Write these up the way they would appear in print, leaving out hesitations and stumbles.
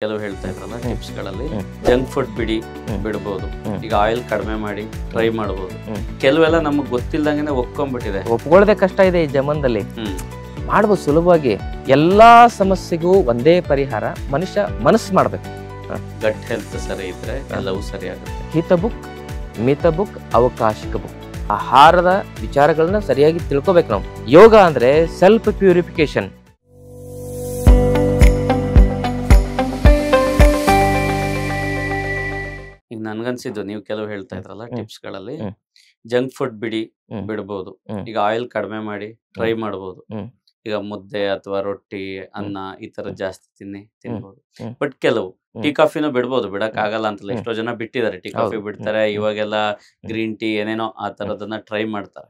ಕೆಲವು ಹೇಳ್ತಾ ಇದ್ರಲ್ಲ ಟಿಪ್ಸ್ಗಳಲ್ಲಿ ಜಂಕ್ ಫುಡ್ ಬಿಡಬಹುದು. ಈಗ ಆಯಿಲ್ ಕಡಿಮೆ ಮಾಡಿ ಟ್ರೈ ಮಾಡಬಹುದು. ಕೆಲವೆಲ್ಲ ನಮಗೆ ಗೊತ್ತಿಲ್ದಂಗೆ ಒಪ್ಕೊಂಡ್ಬಿಟ್ಟಿದೆ. ಒಪ್ಕೊಳ್ಳೋದೇ ಕಷ್ಟ ಇದೆ ಈ ಜಮಾನದಲ್ಲಿ. ಮಾಡ್ಬೋದು ಸುಲಭವಾಗಿ. ಎಲ್ಲಾ ಸಮಸ್ಯೆಗೂ ಒಂದೇ ಪರಿಹಾರ, ಮನುಷ್ಯ ಮನಸ್ಸು ಮಾಡ್ಬೇಕು. ಗಟ್ ಹೆಲ್ತ್ ಸರಿ ಇದ್ರೆ ಎಲ್ಲವೂ ಸರಿ ಆಗುತ್ತೆ. ಹಿತ ಬುಕ್, ಮಿತ ಬುಕ್, ಅವಕಾಶಿಕ ಬುಕ್. ಆಹಾರದ ವಿಚಾರಗಳನ್ನ ಸರಿಯಾಗಿ ತಿಳ್ಕೊಬೇಕು ನಾವು. ಯೋಗ ಅಂದ್ರೆ ಸೆಲ್ಫ್ ಪ್ಯೂರಿಫಿಕೇಶನ್. ಈಗ ನನ್ಗನ್ಸಿದ್ದು ನೀವು ಕೆಲವು ಹೇಳ್ತಾ ಇದ್ರಲ್ಲ ಟಿಪ್ಸ್ಗಳಲ್ಲಿ ಜಂಕ್ ಫುಡ್ ಬಿಡಬಹುದು. ಈಗ ಆಯಿಲ್ ಕಡಿಮೆ ಮಾಡಿ ಟ್ರೈ ಮಾಡಬಹುದು. ಈಗ ಮುದ್ದೆ ಅಥವಾ ರೊಟ್ಟಿ, ಅನ್ನ ಈ ತರ ಜಾಸ್ತಿ ತಿನ್ಬಹುದು. ಬಟ್ ಕೆಲವು ಟೀ ಕಾಫಿನೂ ಬಿಡ್ಬೋದು, ಬಿಡಕ್ ಆಗಲ್ಲ ಅಂತಲ್ಲ. ಎಷ್ಟೋ ಜನ ಬಿಟ್ಟಿದ್ದಾರೆ, ಟೀ ಕಾಫಿ ಬಿಡ್ತಾರೆ. ಇವಾಗೆಲ್ಲ ಗ್ರೀನ್ ಟೀ ಏನೇನೋ ಆ ತರದನ್ನ ಟ್ರೈ ಮಾಡ್ತಾರೆ.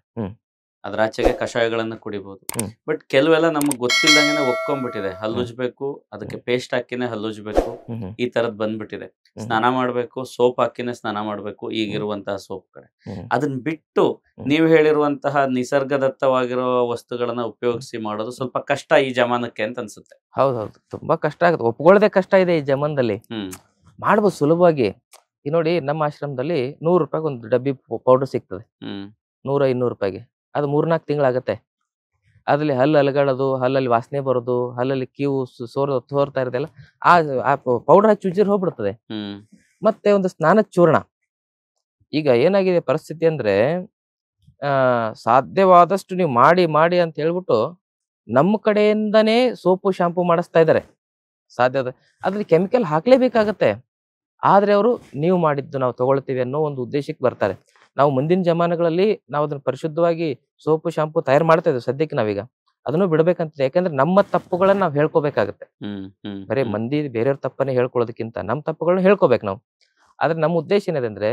ಅದ್ರ ಆಚೆಗೆ ಕಷಾಯಗಳನ್ನ ಕುಡಿಬಹುದು. ಬಟ್ ಕೆಲವೆಲ್ಲ ನಮಗ್ ಗೊತ್ತಿಲ್ದಂಗೆ ಒಪ್ಕೊಂಡ್ಬಿಟ್ಟಿದೆ. ಹಲ್ಲುಜ್ಬೇಕು, ಅದಕ್ಕೆ ಪೇಸ್ಟ್ ಹಾಕಿನೇ ಹಲ್ಲುಜ್ಬೇಕು, ಈ ತರದ್ ಬಂದ್ಬಿಟ್ಟಿದೆ. ಸ್ನಾನ ಮಾಡ್ಬೇಕು, ಸೋಪ್ ಹಾಕಿನೇ ಸ್ನಾನ ಮಾಡ್ಬೇಕು ಈಗಿರುವಂತಹ ಸೋಪ್ ಕಡೆ. ಅದನ್ನ ಬಿಟ್ಟು ನೀವು ಹೇಳಿರುವಂತಹ ನಿಸರ್ಗದತ್ತವಾಗಿರೋ ವಸ್ತುಗಳನ್ನ ಉಪಯೋಗಿಸಿ ಮಾಡೋದು ಸ್ವಲ್ಪ ಕಷ್ಟ ಈ ಜಮಾನಕ್ಕೆ ಅಂತ ಅನ್ಸುತ್ತೆ. ಹೌದೌದು, ತುಂಬಾ ಕಷ್ಟ ಆಗುತ್ತೆ. ಒಪ್ಕೊಳ್ಳೋದೇ ಕಷ್ಟ ಇದೆ ಈ ಜಮಾನದಲ್ಲಿ. ಮಾಡ್ಬೋದು ಸುಲಭವಾಗಿ. ಈ ನೋಡಿ, ನಮ್ಮ ಆಶ್ರಮದಲ್ಲಿ 100 ರೂಪಾಯಿಗೆ ಒಂದು ಡಬ್ಬಿ ಪೌಡರ್ ಸಿಗ್ತದೆ. 100-200 ರೂಪಾಯಿಗೆ. ಅದು 3-4 ತಿಂಗಳಾಗತ್ತೆ. ಅದ್ರಲ್ಲಿ ಹಲ್ಲು ಅಲಗಾಡೋದು, ಹಲ್ಲಲ್ಲಿ ವಾಸನೆ ಬರೋದು, ಹಲ್ಲಲ್ಲಿ ಕೀವು ಸೋರ್ತಾ ಇರೋದೆಲ್ಲ ಆ ಪೌಡರ್ ಹಚ್ಚಿ ಉಜ್ಜಿರ್ ಹೋಗ್ಬಿಡ್ತದೆ. ಮತ್ತೆ ಒಂದು ಸ್ನಾನದ ಚೂರ್ಣ. ಈಗ ಏನಾಗಿದೆ ಪರಿಸ್ಥಿತಿ ಅಂದ್ರೆ, ಸಾಧ್ಯವಾದಷ್ಟು ನೀವು ಮಾಡಿ ಅಂತ ಹೇಳ್ಬಿಟ್ಟು ನಮ್ಮ ಕಡೆಯಿಂದನೇ ಸೋಪು ಶಾಂಪು ಮಾಡಿಸ್ತಾ ಇದ್ದಾರೆ. ಅದ್ರಲ್ಲಿ ಕೆಮಿಕಲ್ ಹಾಕ್ಲೇಬೇಕಾಗತ್ತೆ. ಆದ್ರೆ ಅವರು ನೀವು ಮಾಡಿದ್ದು ನಾವು ತಗೊಳ್ತೀವಿ ಅನ್ನೋ ಒಂದು ಉದ್ದೇಶಕ್ಕೆ ಬರ್ತಾರೆ. ನಾವು ಮುಂದಿನ ಜಮಾನಗಳಲ್ಲಿ ನಾವು ಅದನ್ನ ಪರಿಶುದ್ಧವಾಗಿ ಸೋಪು ಶಾಂಪು ತಯಾರು ಮಾಡ್ತಾ ಇದ್ವಿ. ಸದ್ಯಕ್ಕೆ ನಾವೀಗ ಅದನ್ನು ಬಿಡ್ಬೇಕಂತಿದೆ. ಯಾಕಂದ್ರೆ ನಮ್ಮ ತಪ್ಪುಗಳನ್ನ ನಾವು ಹೇಳ್ಕೋಬೇಕಾಗತ್ತೆ. ಬರೀ ಮಂದಿ ಬೇರೆಯವ್ರ ತಪ್ಪನ್ನೇ ಹೇಳ್ಕೊಳ್ಳೋದಕ್ಕಿಂತ ನಮ್ಮ ತಪ್ಪುಗಳನ್ನ ಹೇಳ್ಕೋಬೇಕು ನಾವು. ಆದ್ರೆ ನಮ್ಮ ಉದ್ದೇಶ ಏನಿದೆ ಅಂದ್ರೆ,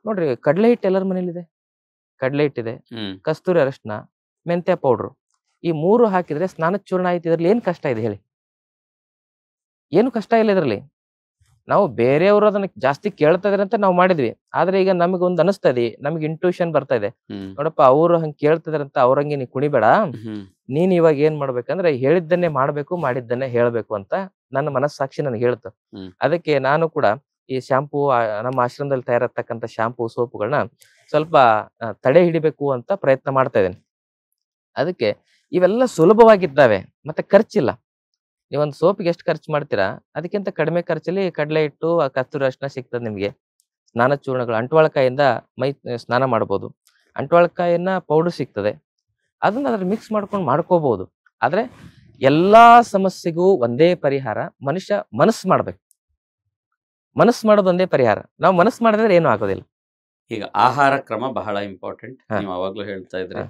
ನೋಡ್ರಿ, ಕಡಲೆ ಹಿಟ್ಟು ಎಲ್ಲರ ಮನೇಲಿದೆ. ಕಡಲೆ ಹಿಟ್ಟಿದೆ, ಕಸ್ತೂರಿ ಅರಶಿನ, ಮೆಂತ್ಯ ಪೌಡ್ರು, ಈ 3 ಹಾಕಿದ್ರೆ ಸ್ನಾನದ ಚೂರ್ಣ ಆಯ್ತು. ಇದ್ರಲ್ಲಿ ಏನ್ ಕಷ್ಟ ಇದೆ ಹೇಳಿ? ಏನು ಕಷ್ಟ ಇಲ್ಲ ಇದ್ರಲ್ಲಿ. ನಾವು ಬೇರೆಯವರು ಅದನ್ನ ಜಾಸ್ತಿ ಕೇಳ್ತಾ ಇದಾರೆ ಅಂತ ನಾವು ಮಾಡಿದ್ವಿ. ಆದ್ರೆ ಈಗ ನಮಗೊಂದು ಅನಿಸ್ತಾ ಇದೆ, ನಮ್ಗೆ ಇಂಟ್ಯೂಷನ್ ಬರ್ತಾ ಇದೆ, ನೋಡಪ್ಪ ಅವ್ರು ಹಂಗ್ ಕೇಳ್ತಿದಾರಂತ ಅವ್ರಂಗೆ ನೀ ಕುಣಿಬೇಡ. ನೀನ್ ಇವಾಗ ಏನ್ ಮಾಡ್ಬೇಕಂದ್ರೆ ಹೇಳಿದ್ದನ್ನೇ ಮಾಡ್ಬೇಕು, ಮಾಡಿದ್ದನ್ನೇ ಹೇಳ್ಬೇಕು ಅಂತ ನನ್ನ ಮನಸ್ಸಾಕ್ಷಿ ನನಗೆ ಹೇಳ್ತು. ಅದಕ್ಕೆ ನಾನು ಕೂಡ ಈ ಶಾಂಪೂ, ನಮ್ಮ ಆಶ್ರಮದಲ್ಲಿ ತಯಾರಾಗ್ತಕ್ಕಂಥ ಶಾಂಪೂ ಸೋಪುಗಳನ್ನ ಸ್ವಲ್ಪ ತಡೆ ಹಿಡಿಬೇಕು ಅಂತ ಪ್ರಯತ್ನ ಮಾಡ್ತಾ ಇದ್ದೇನೆ. ಅದಕ್ಕೆ ಇವೆಲ್ಲ ಸುಲಭವಾಗಿದ್ದಾವೆ, ಮತ್ತೆ ಖರ್ಚಿಲ್ಲ. ನೀವೊಂದು ಸೋಪಿಗೆ ಎಷ್ಟು ಖರ್ಚು ಮಾಡ್ತೀರಾ, ಅದಕ್ಕಿಂತ ಕಡಿಮೆ ಖರ್ಚಲ್ಲಿ ಕಡಲೆ ಹಿಟ್ಟು, ಕಸ್ತೂರಿ ಅರಿಶಿನ ಸಿಗ್ತದೆ ನಿಮ್ಗೆ. ಸ್ನಾನ ಚೂರ್ಣಗಳು, ಅಂಟ್ವಾಳಕಾಯಿಂದ ಮೈ ಸ್ನಾನ ಮಾಡ್ಬೋದು. ಅಂಟ್ವಾಳಕಾಯಿನ ಪೌಡರ್ ಸಿಗ್ತದೆ, ಅದನ್ನ ಅದ್ರ ಮಿಕ್ಸ್ ಮಾಡ್ಕೊಂಡು ಮಾಡ್ಕೋಬಹುದು. ಆದ್ರೆ ಎಲ್ಲಾ ಸಮಸ್ಯೆಗೂ ಒಂದೇ ಪರಿಹಾರ, ಮನುಷ್ಯ ಮನಸ್ಸು ಮಾಡ್ಬೇಕು. ಮನಸ್ಸು ಮಾಡೋದು ಒಂದೇ ಪರಿಹಾರ. ನಾವು ಮನಸ್ಸು ಮಾಡಿದ್ರೆ ಏನೂ ಆಗೋದಿಲ್ಲ. ಈಗ ಆಹಾರ ಕ್ರಮ ಬಹಳ ಇಂಪಾರ್ಟೆಂಟ್. ನೀವು ಅವಾಗ್ಲೂ ಹೇಳ್ತಾ ಇದ್ರಿ,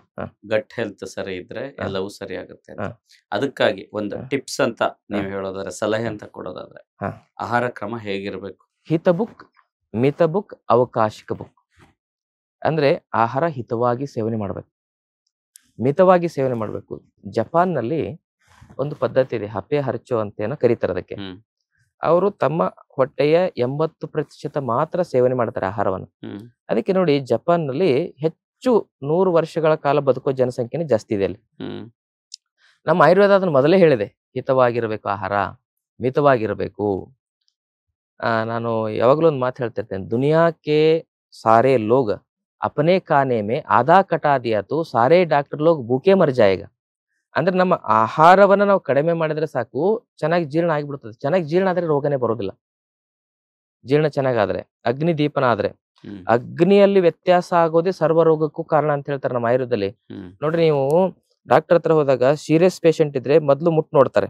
ಗಟ್ ಹೆಲ್ತ್ ಸರಿ ಇದ್ರೆ ಎಲ್ಲವೂ ಸರಿ ಆಗುತ್ತೆ ಅಂತ. ಅದಕ್ಕಾಗಿ ಒಂದು ಟಿಪ್ಸ್ ಅಂತ ನೀವು ಹೇಳೋದಾದ್ರೆ, ಸಲಹೆ ಅಂತ ಕೊಡೋದಾದ್ರೆ, ಆಹಾರ ಕ್ರಮ ಹೇಗಿರ್ಬೇಕು? ಹಿತ ಬುಕ್, ಮಿತ ಬುಕ್, ಅವಕಾಶಿಕ ಬುಕ್. ಅಂದ್ರೆ ಆಹಾರ ಹಿತವಾಗಿ ಸೇವನೆ ಮಾಡ್ಬೇಕು, ಮಿತವಾಗಿ ಸೇವನೆ ಮಾಡ್ಬೇಕು. ಜಪಾನ್ ನಲ್ಲಿ ಒಂದು ಪದ್ಧತಿ ಇದೆ, ಹಪೆ ಹರ್ಚೋ ಅಂತ ಏನೋ ಕರೀತಾರೆ ಅದಕ್ಕೆ. ಅವರು ತಮ್ಮ ಹೊಟ್ಟೆಯ 80% ಮಾತ್ರ ಸೇವನೆ ಮಾಡ್ತಾರೆ ಆಹಾರವನ್ನು. ಅದಕ್ಕೆ ನೋಡಿ, ಜಪಾನ್ ನಲ್ಲಿ ಹೆಚ್ಚು 100 ವರ್ಷಗಳ ಕಾಲ ಬದುಕೋ ಜನಸಂಖ್ಯೆನೇ ಜಾಸ್ತಿ ಇದೆ ಅಲ್ಲಿ. ನಮ್ಮ ಆಯುರ್ವೇದ ಅದನ್ನ ಮೊದಲೇ ಹೇಳಿದೆ, ಹಿತವಾಗಿರ್ಬೇಕು ಆಹಾರ, ಮಿತವಾಗಿರ್ಬೇಕು. ನಾನು ಯಾವಾಗ್ಲೂ ಒಂದು ಮಾತು ಹೇಳ್ತಿರ್ತೇನೆ, ದುನಿಯಾಕ್ಕೆ ಸಾರೇ ಲೋಗ್ ಅಪನೆ ಖಾನೆ ಮೇ ಆಧಾ ಕಟಾ ದಿಯಾ ತೋ ಸಾರೇ ಡಾಕ್ಟರ್ ಲೋಗ್ ಭೂಕೆ ಮರ್ ಜಾಯೇಗ. ಅಂದ್ರೆ ನಮ್ಮ ಆಹಾರವನ್ನ ನಾವು ಕಡಿಮೆ ಮಾಡಿದ್ರೆ ಸಾಕು, ಚೆನ್ನಾಗಿ ಜೀರ್ಣ ಆಗಿಬಿಡ್ತದೆ. ಚೆನ್ನಾಗಿ ಜೀರ್ಣ ಆದ್ರೆ ರೋಗನೇ ಬರೋದಿಲ್ಲ. ಜೀರ್ಣ ಚೆನ್ನಾಗಾದ್ರೆ, ಅಗ್ನಿ ದೀಪನ ಆದ್ರೆ, ಅಗ್ನಿಯಲ್ಲಿ ವ್ಯತ್ಯಾಸ ಆಗೋದೇ ಸರ್ವ ರೋಗಕ್ಕೂ ಕಾರಣ ಅಂತ ಹೇಳ್ತಾರೆ ನಮ್ಮ ಆಯುರ್ವೇದದಲ್ಲಿ. ನೋಡ್ರಿ, ನೀವು ಡಾಕ್ಟರ್ ಹತ್ರ ಹೋದಾಗ ಸೀರಿಯಸ್ ಪೇಷಂಟ್ ಇದ್ರೆ ಮೊದ್ಲು ಮುಟ್ ನೋಡ್ತಾರೆ.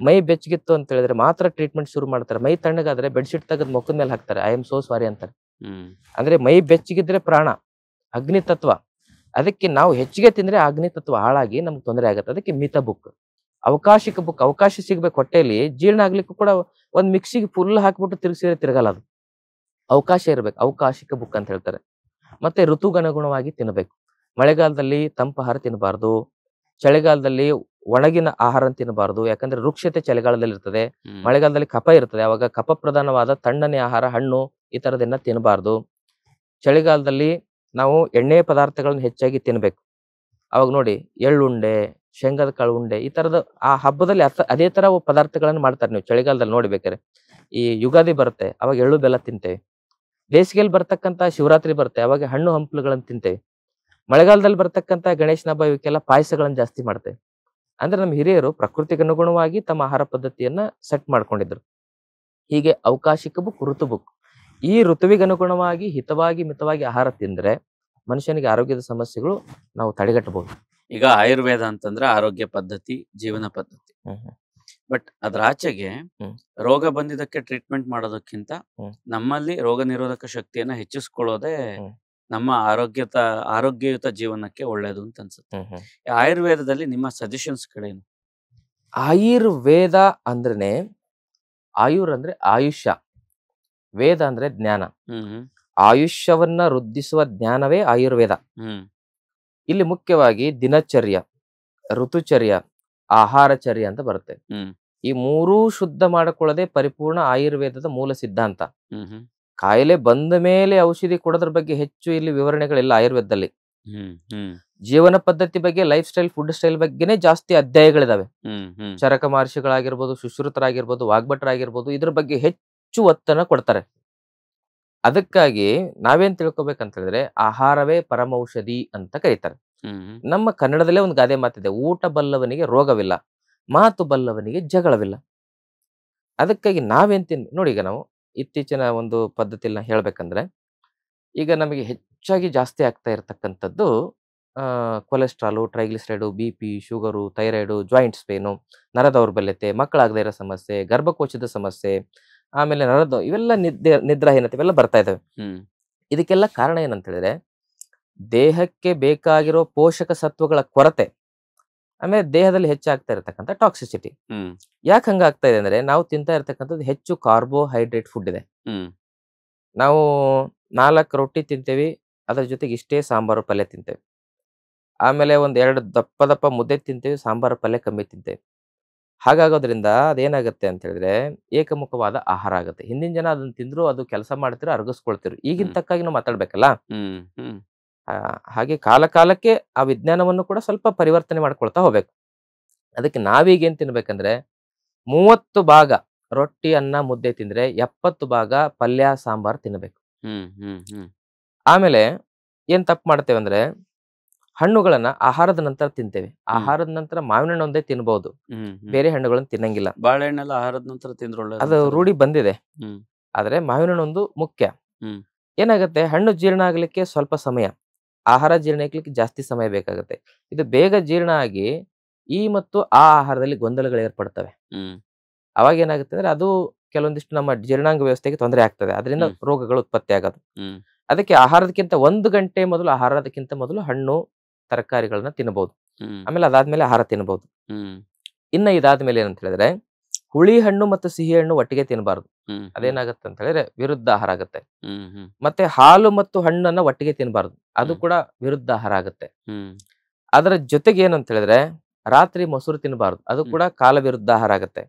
ಮೈ ಬೆಚ್ಚಗಿತ್ತು ಅಂತ ಹೇಳಿದ್ರೆ ಮಾತ್ರ ಟ್ರೀಟ್ಮೆಂಟ್ ಶುರು ಮಾಡ್ತಾರೆ. ಮೈ ತಣ್ಣಗಾದ್ರೆ ಬೆಡ್ಶೀಟ್ ತೆಗೆದು ಮುಖದ ಮೇಲೆ ಹಾಕ್ತಾರೆ, ಐ ಆಮ್ ಸೋ ಸಾರಿ ಅಂತಾರೆ. ಅಂದ್ರೆ ಮೈ ಬೆಚ್ಚಗಿದ್ರೆ ಪ್ರಾಣ, ಅಗ್ನಿ ತತ್ವ. ಅದಕ್ಕೆ ನಾವು ಹೆಚ್ಚಿಗೆ ತಿಂದ್ರೆ ಅಗ್ನಿ ತತ್ವ ಹಾಳಾಗಿ ನಮ್ಗೆ ತೊಂದರೆ ಆಗುತ್ತೆ. ಅದಕ್ಕೆ ಮಿತ ಬುಕ್, ಅವಕಾಶಿಕ ಬುಕ್. ಅವಕಾಶ ಸಿಗ್ಬೇಕು ಹೊಟ್ಟೆಯಲ್ಲಿ, ಜೀರ್ಣ ಆಗ್ಲಿಕ್ಕೂ ಕೂಡ ಒಂದ್ ಮಿಕ್ಸಿಗೆ ಫುಲ್ ಹಾಕ್ಬಿಟ್ಟು ತಿರ್ಗಿಸಿದ್ರೆ ತಿರ್ಗಲ್ಲ ಅದು. ಅವಕಾಶ ಇರ್ಬೇಕು, ಅವಕಾಶಿಕ ಬುಕ್ ಅಂತ ಹೇಳ್ತಾರೆ. ಮತ್ತೆ ಋತುಗನುಗುಣವಾಗಿ ತಿನ್ಬೇಕು. ಮಳೆಗಾಲದಲ್ಲಿ ತಂಪು ಆಹಾರ ತಿನ್ನಬಾರ್ದು, ಚಳಿಗಾಲದಲ್ಲಿ ಒಣಗಿನ ಆಹಾರ ತಿನ್ನಬಾರ್ದು. ಯಾಕಂದ್ರೆ ವೃಕ್ಷತೆ ಚಳಿಗಾಲದಲ್ಲಿ ಇರ್ತದೆ, ಮಳೆಗಾಲದಲ್ಲಿ ಕಫ ಇರ್ತದೆ. ಅವಾಗ ಕಫ ಪ್ರಧಾನವಾದ ತಣ್ಣನೆ ಆಹಾರ, ಹಣ್ಣು ಈ ತರದನ್ನ ತಿನ್ನಬಾರ್ದು. ಚಳಿಗಾಲದಲ್ಲಿ ನಾವು ಎಣ್ಣೆ ಪದಾರ್ಥಗಳನ್ನ ಹೆಚ್ಚಾಗಿ ತಿನ್ಬೇಕು. ಅವಾಗ ನೋಡಿ, ಎಳ್ಳುಂಡೆ, ಶೇಂಗಾದ ಕಾಳು ಉಂಡೆ, ಈ ತರದ ಆ ಹಬ್ಬದಲ್ಲಿ ಅದೇ ತರ ಪದಾರ್ಥಗಳನ್ನ ಮಾಡ್ತಾರೆ. ನೀವು ಚಳಿಗಾಲದಲ್ಲಿ ನೋಡ್ಬೇಕಾರೆ ಈ ಯುಗಾದಿ ಬರುತ್ತೆ ಅವಾಗ ಎಳ್ಳು ಬೆಲ್ಲ ತಿಂತೇವೆ. ಬೇಸಿಗೆಯಲ್ಲಿ ಬರ್ತಕ್ಕಂತ ಶಿವರಾತ್ರಿ ಬರುತ್ತೆ ಅವಾಗ ಹಣ್ಣು ಹಂಪಲುಗಳನ್ನ ತಿಂತೇವೆ. ಮಳೆಗಾಲದಲ್ಲಿ ಬರ್ತಕ್ಕಂತ ಗಣೇಶನ ಹಬ್ಬ ಇವಕ್ಕೆಲ್ಲ ಪಾಯಸಗಳನ್ನ ಜಾಸ್ತಿ ಮಾಡ್ತೇವೆ. ಅಂದ್ರೆ ನಮ್ಮ ಹಿರಿಯರು ಪ್ರಕೃತಿಗೆ ಅನುಗುಣವಾಗಿ ತಮ್ಮ ಆಹಾರ ಪದ್ಧತಿಯನ್ನ ಸೆಟ್ ಮಾಡ್ಕೊಂಡಿದ್ರು. ಹೀಗೆ ಅವಕಾಶಿಕ ಬುಕ್, ಋತು ಬುಕ್. ಈ ಋತುವಿಗೆ ಅನುಗುಣವಾಗಿ ಹಿತವಾಗಿ ಮಿತವಾಗಿ ಆಹಾರ ತಿಂದ್ರೆ ಮನುಷ್ಯನಿಗೆ ಆರೋಗ್ಯದ ಸಮಸ್ಯೆಗಳು ನಾವು ತಡೆಗಟ್ಟಬಹುದು. ಈಗ ಆಯುರ್ವೇದ ಅಂತಂದ್ರೆ ಆರೋಗ್ಯ ಪದ್ಧತಿ, ಜೀವನ ಪದ್ಧತಿ. ಬಟ್ ಅದ್ರ ಆಚೆಗೆ ರೋಗ ಬಂದಿದ್ದಕ್ಕೆ ಟ್ರೀಟ್ಮೆಂಟ್ ಮಾಡೋದಕ್ಕಿಂತ ನಮ್ಮಲ್ಲಿ ರೋಗ ನಿರೋಧಕ ಶಕ್ತಿಯನ್ನ ಹೆಚ್ಚಿಸ್ಕೊಳ್ಳೋದೇ ನಮ್ಮ ಆರೋಗ್ಯಯುತ ಜೀವನಕ್ಕೆ ಒಳ್ಳೇದು ಅಂತ ಅನ್ಸುತ್ತೆ. ಆಯುರ್ವೇದದಲ್ಲಿ ನಿಮ್ಮ ಸಜೆಷನ್ಸ್ ಗಳೇನು? ಆಯುರ್ವೇದ ಅಂದ್ರೇನೆ, ಆಯುರ್ ಅಂದ್ರೆ ಆಯುಷ್ಯ, ವೇದ ಅಂದ್ರೆ ಜ್ಞಾನ. ಆಯುಷ್ಯವನ್ನ ವೃದ್ಧಿಸುವ ಜ್ಞಾನವೇ ಆಯುರ್ವೇದ. ಇಲ್ಲಿ ಮುಖ್ಯವಾಗಿ ದಿನಚರ್ಯ, ಋತುಚರ್ಯ, ಆಹಾರಚರ್ಯ ಅಂತ ಬರುತ್ತೆ. ಈ ಮೂರೂ ಶುದ್ಧ ಮಾಡಿಕೊಳ್ಳದೆ ಪರಿಪೂರ್ಣ ಆಯುರ್ವೇದದ ಮೂಲ ಸಿದ್ಧಾಂತ. ಕಾಯಿಲೆ ಬಂದ ಮೇಲೆ ಔಷಧಿ ಕೊಡೋದ್ರ ಬಗ್ಗೆ ಹೆಚ್ಚು ಇಲ್ಲಿ ವಿವರಣೆಗಳಿಲ್ಲ ಆಯುರ್ವೇದದಲ್ಲಿ. ಜೀವನ ಪದ್ಧತಿ ಬಗ್ಗೆ, ಲೈಫ್ ಸ್ಟೈಲ್, ಫುಡ್ ಸ್ಟೈಲ್ ಬಗ್ಗೆನೇ ಜಾಸ್ತಿ ಅಧ್ಯಾಯಗಳಿದಾವೆ. ಚರಕ ಮಹರ್ಷಿಗಳಾಗಿರ್ಬೋದು, ಸುಶ್ರುತರಾಗಿರ್ಬೋದು, ವಾಗ್ಭಟರಾಗಿರ್ಬೋದು, ಇದ್ರ ಬಗ್ಗೆ ಹೆಚ್ಚು ಒತ್ತನ್ನ ಕೊಡ್ತಾರೆ. ಅದಕ್ಕಾಗಿ ನಾವೇನ್ ತಿಳ್ಕೊಬೇಕಂತ ಹೇಳಿದ್ರೆ ಆಹಾರವೇ ಪರಮೌಷಧಿ ಅಂತ ಕರೀತಾರೆ. ನಮ್ಮ ಕನ್ನಡದಲ್ಲೇ ಒಂದು ಗಾದೆ ಮಾತಿದೆ, ಊಟ ಬಲ್ಲವನಿಗೆ ರೋಗವಿಲ್ಲ, ಮಾತು ಬಲ್ಲವನಿಗೆ ಜಗಳವಿಲ್ಲ. ಅದಕ್ಕಾಗಿ ನಾವೇನ್ ನೋಡಿ, ಈಗ ನಾವು ಇತ್ತೀಚಿನ ಒಂದು ಪದ್ಧತಿಯನ್ನ ಹೇಳ್ಬೇಕಂದ್ರೆ, ಈಗ ನಮಗೆ ಹೆಚ್ಚಾಗಿ ಜಾಸ್ತಿ ಆಗ್ತಾ ಇರತಕ್ಕಂಥದ್ದು cholesterol, triglyceride, BP, sugar, thyroid, joints pain, ನರ ದೌರ್ಬಲ್ಯತೆ, ಮಕ್ಕಳಾಗದೇ ಇರೋ ಸಮಸ್ಯೆ, ಗರ್ಭಕೋಶದ ಸಮಸ್ಯೆ, ಆಮೇಲೆ ಇವೆಲ್ಲ ನಿದ್ರಾಹೀನತೆ ಇವೆಲ್ಲ ಬರ್ತಾ ಇದಾವೆ. ಇದಕ್ಕೆಲ್ಲ ಕಾರಣ ಏನಂತ ಹೇಳಿದ್ರೆ ದೇಹಕ್ಕೆ ಬೇಕಾಗಿರೋ ಪೋಷಕ ಸತ್ವಗಳ ಕೊರತೆ, ಆಮೇಲೆ ದೇಹದಲ್ಲಿ ಹೆಚ್ಚಾಗ್ತಾ ಇರತಕ್ಕಂಥ ಟಾಕ್ಸಿಸಿಟಿ. ಯಾಕೆ ಹಂಗಾಗ್ತಾ ಇದೆ ಅಂದ್ರೆ ನಾವು ತಿಂತಾ ಇರತಕ್ಕಂಥದ್ದು ಹೆಚ್ಚು ಕಾರ್ಬೋಹೈಡ್ರೇಟ್ ಫುಡ್ ಇದೆ. ನಾವು 4 ರೊಟ್ಟಿ ತಿಂತೇವಿ, ಅದ್ರ ಜೊತೆಗೆ ಇಷ್ಟೇ ಸಾಂಬಾರು ಪಲ್ಯ ತಿಂತೇವೆ. ಆಮೇಲೆ 2 ದಪ್ಪ ಮುದ್ದೆ ತಿಂತೇವಿ, ಸಾಂಬಾರು ಪಲ್ಯ ಕಮ್ಮಿ ತಿಂತೇವೆ. ಹಾಗಾಗೋದ್ರಿಂದ ಅದೇನಾಗುತ್ತೆ ಅಂತ ಹೇಳಿದ್ರೆ ಏಕಮುಖವಾದ ಆಹಾರ ಆಗುತ್ತೆ. ಹಿಂದಿನ ಜನ ಅದನ್ನ ತಿಂದ್ರು, ಅದು ಕೆಲಸ ಮಾಡ್ತಿರೋ, ಅರ್ಗಿಸ್ಕೊಳ್ತಿರು. ಈಗಿನ ತಕ್ಕಾಗಿ ನಾವು ಮಾತಾಡ್ಬೇಕಲ್ಲ. ಹಾಗೆ ಕಾಲಕ್ಕೆ ಆ ವಿಜ್ಞಾನವನ್ನು ಕೂಡ ಸ್ವಲ್ಪ ಪರಿವರ್ತನೆ ಮಾಡ್ಕೊಳ್ತಾ ಹೋಗ್ಬೇಕು. ಅದಕ್ಕೆ ನಾವೀಗೇನ್ ತಿನ್ಬೇಕಂದ್ರೆ 30 ಭಾಗ ರೊಟ್ಟಿ, ಅನ್ನ, ಮುದ್ದೆ ತಿಂದ್ರೆ 70 ಭಾಗ ಪಲ್ಯ, ಸಾಂಬಾರ್ ತಿನ್ಬೇಕು. ಆಮೇಲೆ ಏನ್ ತಪ್ಪು ಮಾಡ್ತೇವೆ ಅಂದ್ರೆ ಹಣ್ಣುಗಳನ್ನ ಆಹಾರದ ನಂತರ ತಿಂತೇವೆ. ಆಹಾರದ ನಂತರ ಮಾವಿನ ಹಣ್ಣು ಒಂದೇ ತಿನ್ಬಹುದು, ಬೇರೆ ಹಣ್ಣುಗಳನ್ನ ತಿನ್ನಂಗಿಲ್ಲ. ಬಾಳೆಹಣ್ಣೆಲ್ಲ ಆಹಾರದ ನಂತರ ತಿಂದ್ರೆ ಅದು ರೂಢಿ ಬಂದಿದೆ. ಆದ್ರೆ ಮಾವಿನ ಹಣ್ಣು ಒಂದು ಮುಖ್ಯ. ಏನಾಗುತ್ತೆ, ಹಣ್ಣು ಜೀರ್ಣ ಆಗ್ಲಿಕ್ಕೆ ಸ್ವಲ್ಪ ಸಮಯ, ಆಹಾರ ಜೀರ್ಣ ಆಗ್ಲಿಕ್ಕೆ ಜಾಸ್ತಿ ಸಮಯ ಬೇಕಾಗುತ್ತೆ. ಇದು ಬೇಗ ಜೀರ್ಣ ಆಗಿ ಈ ಮತ್ತು ಆ ಆಹಾರದಲ್ಲಿ ಗೊಂದಲಗಳು ಏರ್ಪಡ್ತವೆ. ಅವಾಗ ಏನಾಗುತ್ತೆ ಅಂದ್ರೆ ಅದು ಕೆಲವೊಂದಿಷ್ಟು ನಮ್ಮ ಜೀರ್ಣಾಂಗ ವ್ಯವಸ್ಥೆಗೆ ತೊಂದರೆ ಆಗ್ತದೆ. ಅದರಿಂದ ರೋಗಗಳು ಉತ್ಪತ್ತಿ ಆಗೋದು. ಅದಕ್ಕೆ ಆಹಾರದಕ್ಕಿಂತ 1 ಗಂಟೆ ಮೊದಲು, ಆಹಾರದಕ್ಕಿಂತ ಮೊದಲು ಹಣ್ಣು ತರಕಾರಿಗಳನ್ನ ತಿನ್ನಬಹುದು. ಆಮೇಲೆ ಅದಾದ್ಮೇಲೆ ಆಹಾರ ತಿನ್ನಬಹುದು. ಇನ್ನ ಇದಾದ್ಮೇಲೆ ಏನಂತ ಹೇಳಿದ್ರೆ ಹುಳಿ ಹಣ್ಣು ಮತ್ತು ಸಿಹಿ ಹಣ್ಣು ಒಟ್ಟಿಗೆ ತಿನ್ನಬಾರದು. ಅದೇನಾಗತ್ತೆ ಅಂತ ಹೇಳಿದ್ರೆ ವಿರುದ್ಧ ಆಹಾರ ಆಗುತ್ತೆ. ಮತ್ತೆ ಹಾಲು ಮತ್ತು ಹಣ್ಣನ್ನ ಒಟ್ಟಿಗೆ ತಿನ್ನಬಾರದು, ಅದು ಕೂಡ ವಿರುದ್ಧ ಆಹಾರ ಆಗುತ್ತೆ. ಅದರ ಜೊತೆಗೆ ಏನು ಅಂತ ಹೇಳಿದ್ರೆ ರಾತ್ರಿ ಮೊಸರು ತಿನ್ನಬಾರದು, ಅದು ಕೂಡ ಕಾಲ ವಿರುದ್ಧ ಆಹಾರ ಆಗುತ್ತೆ.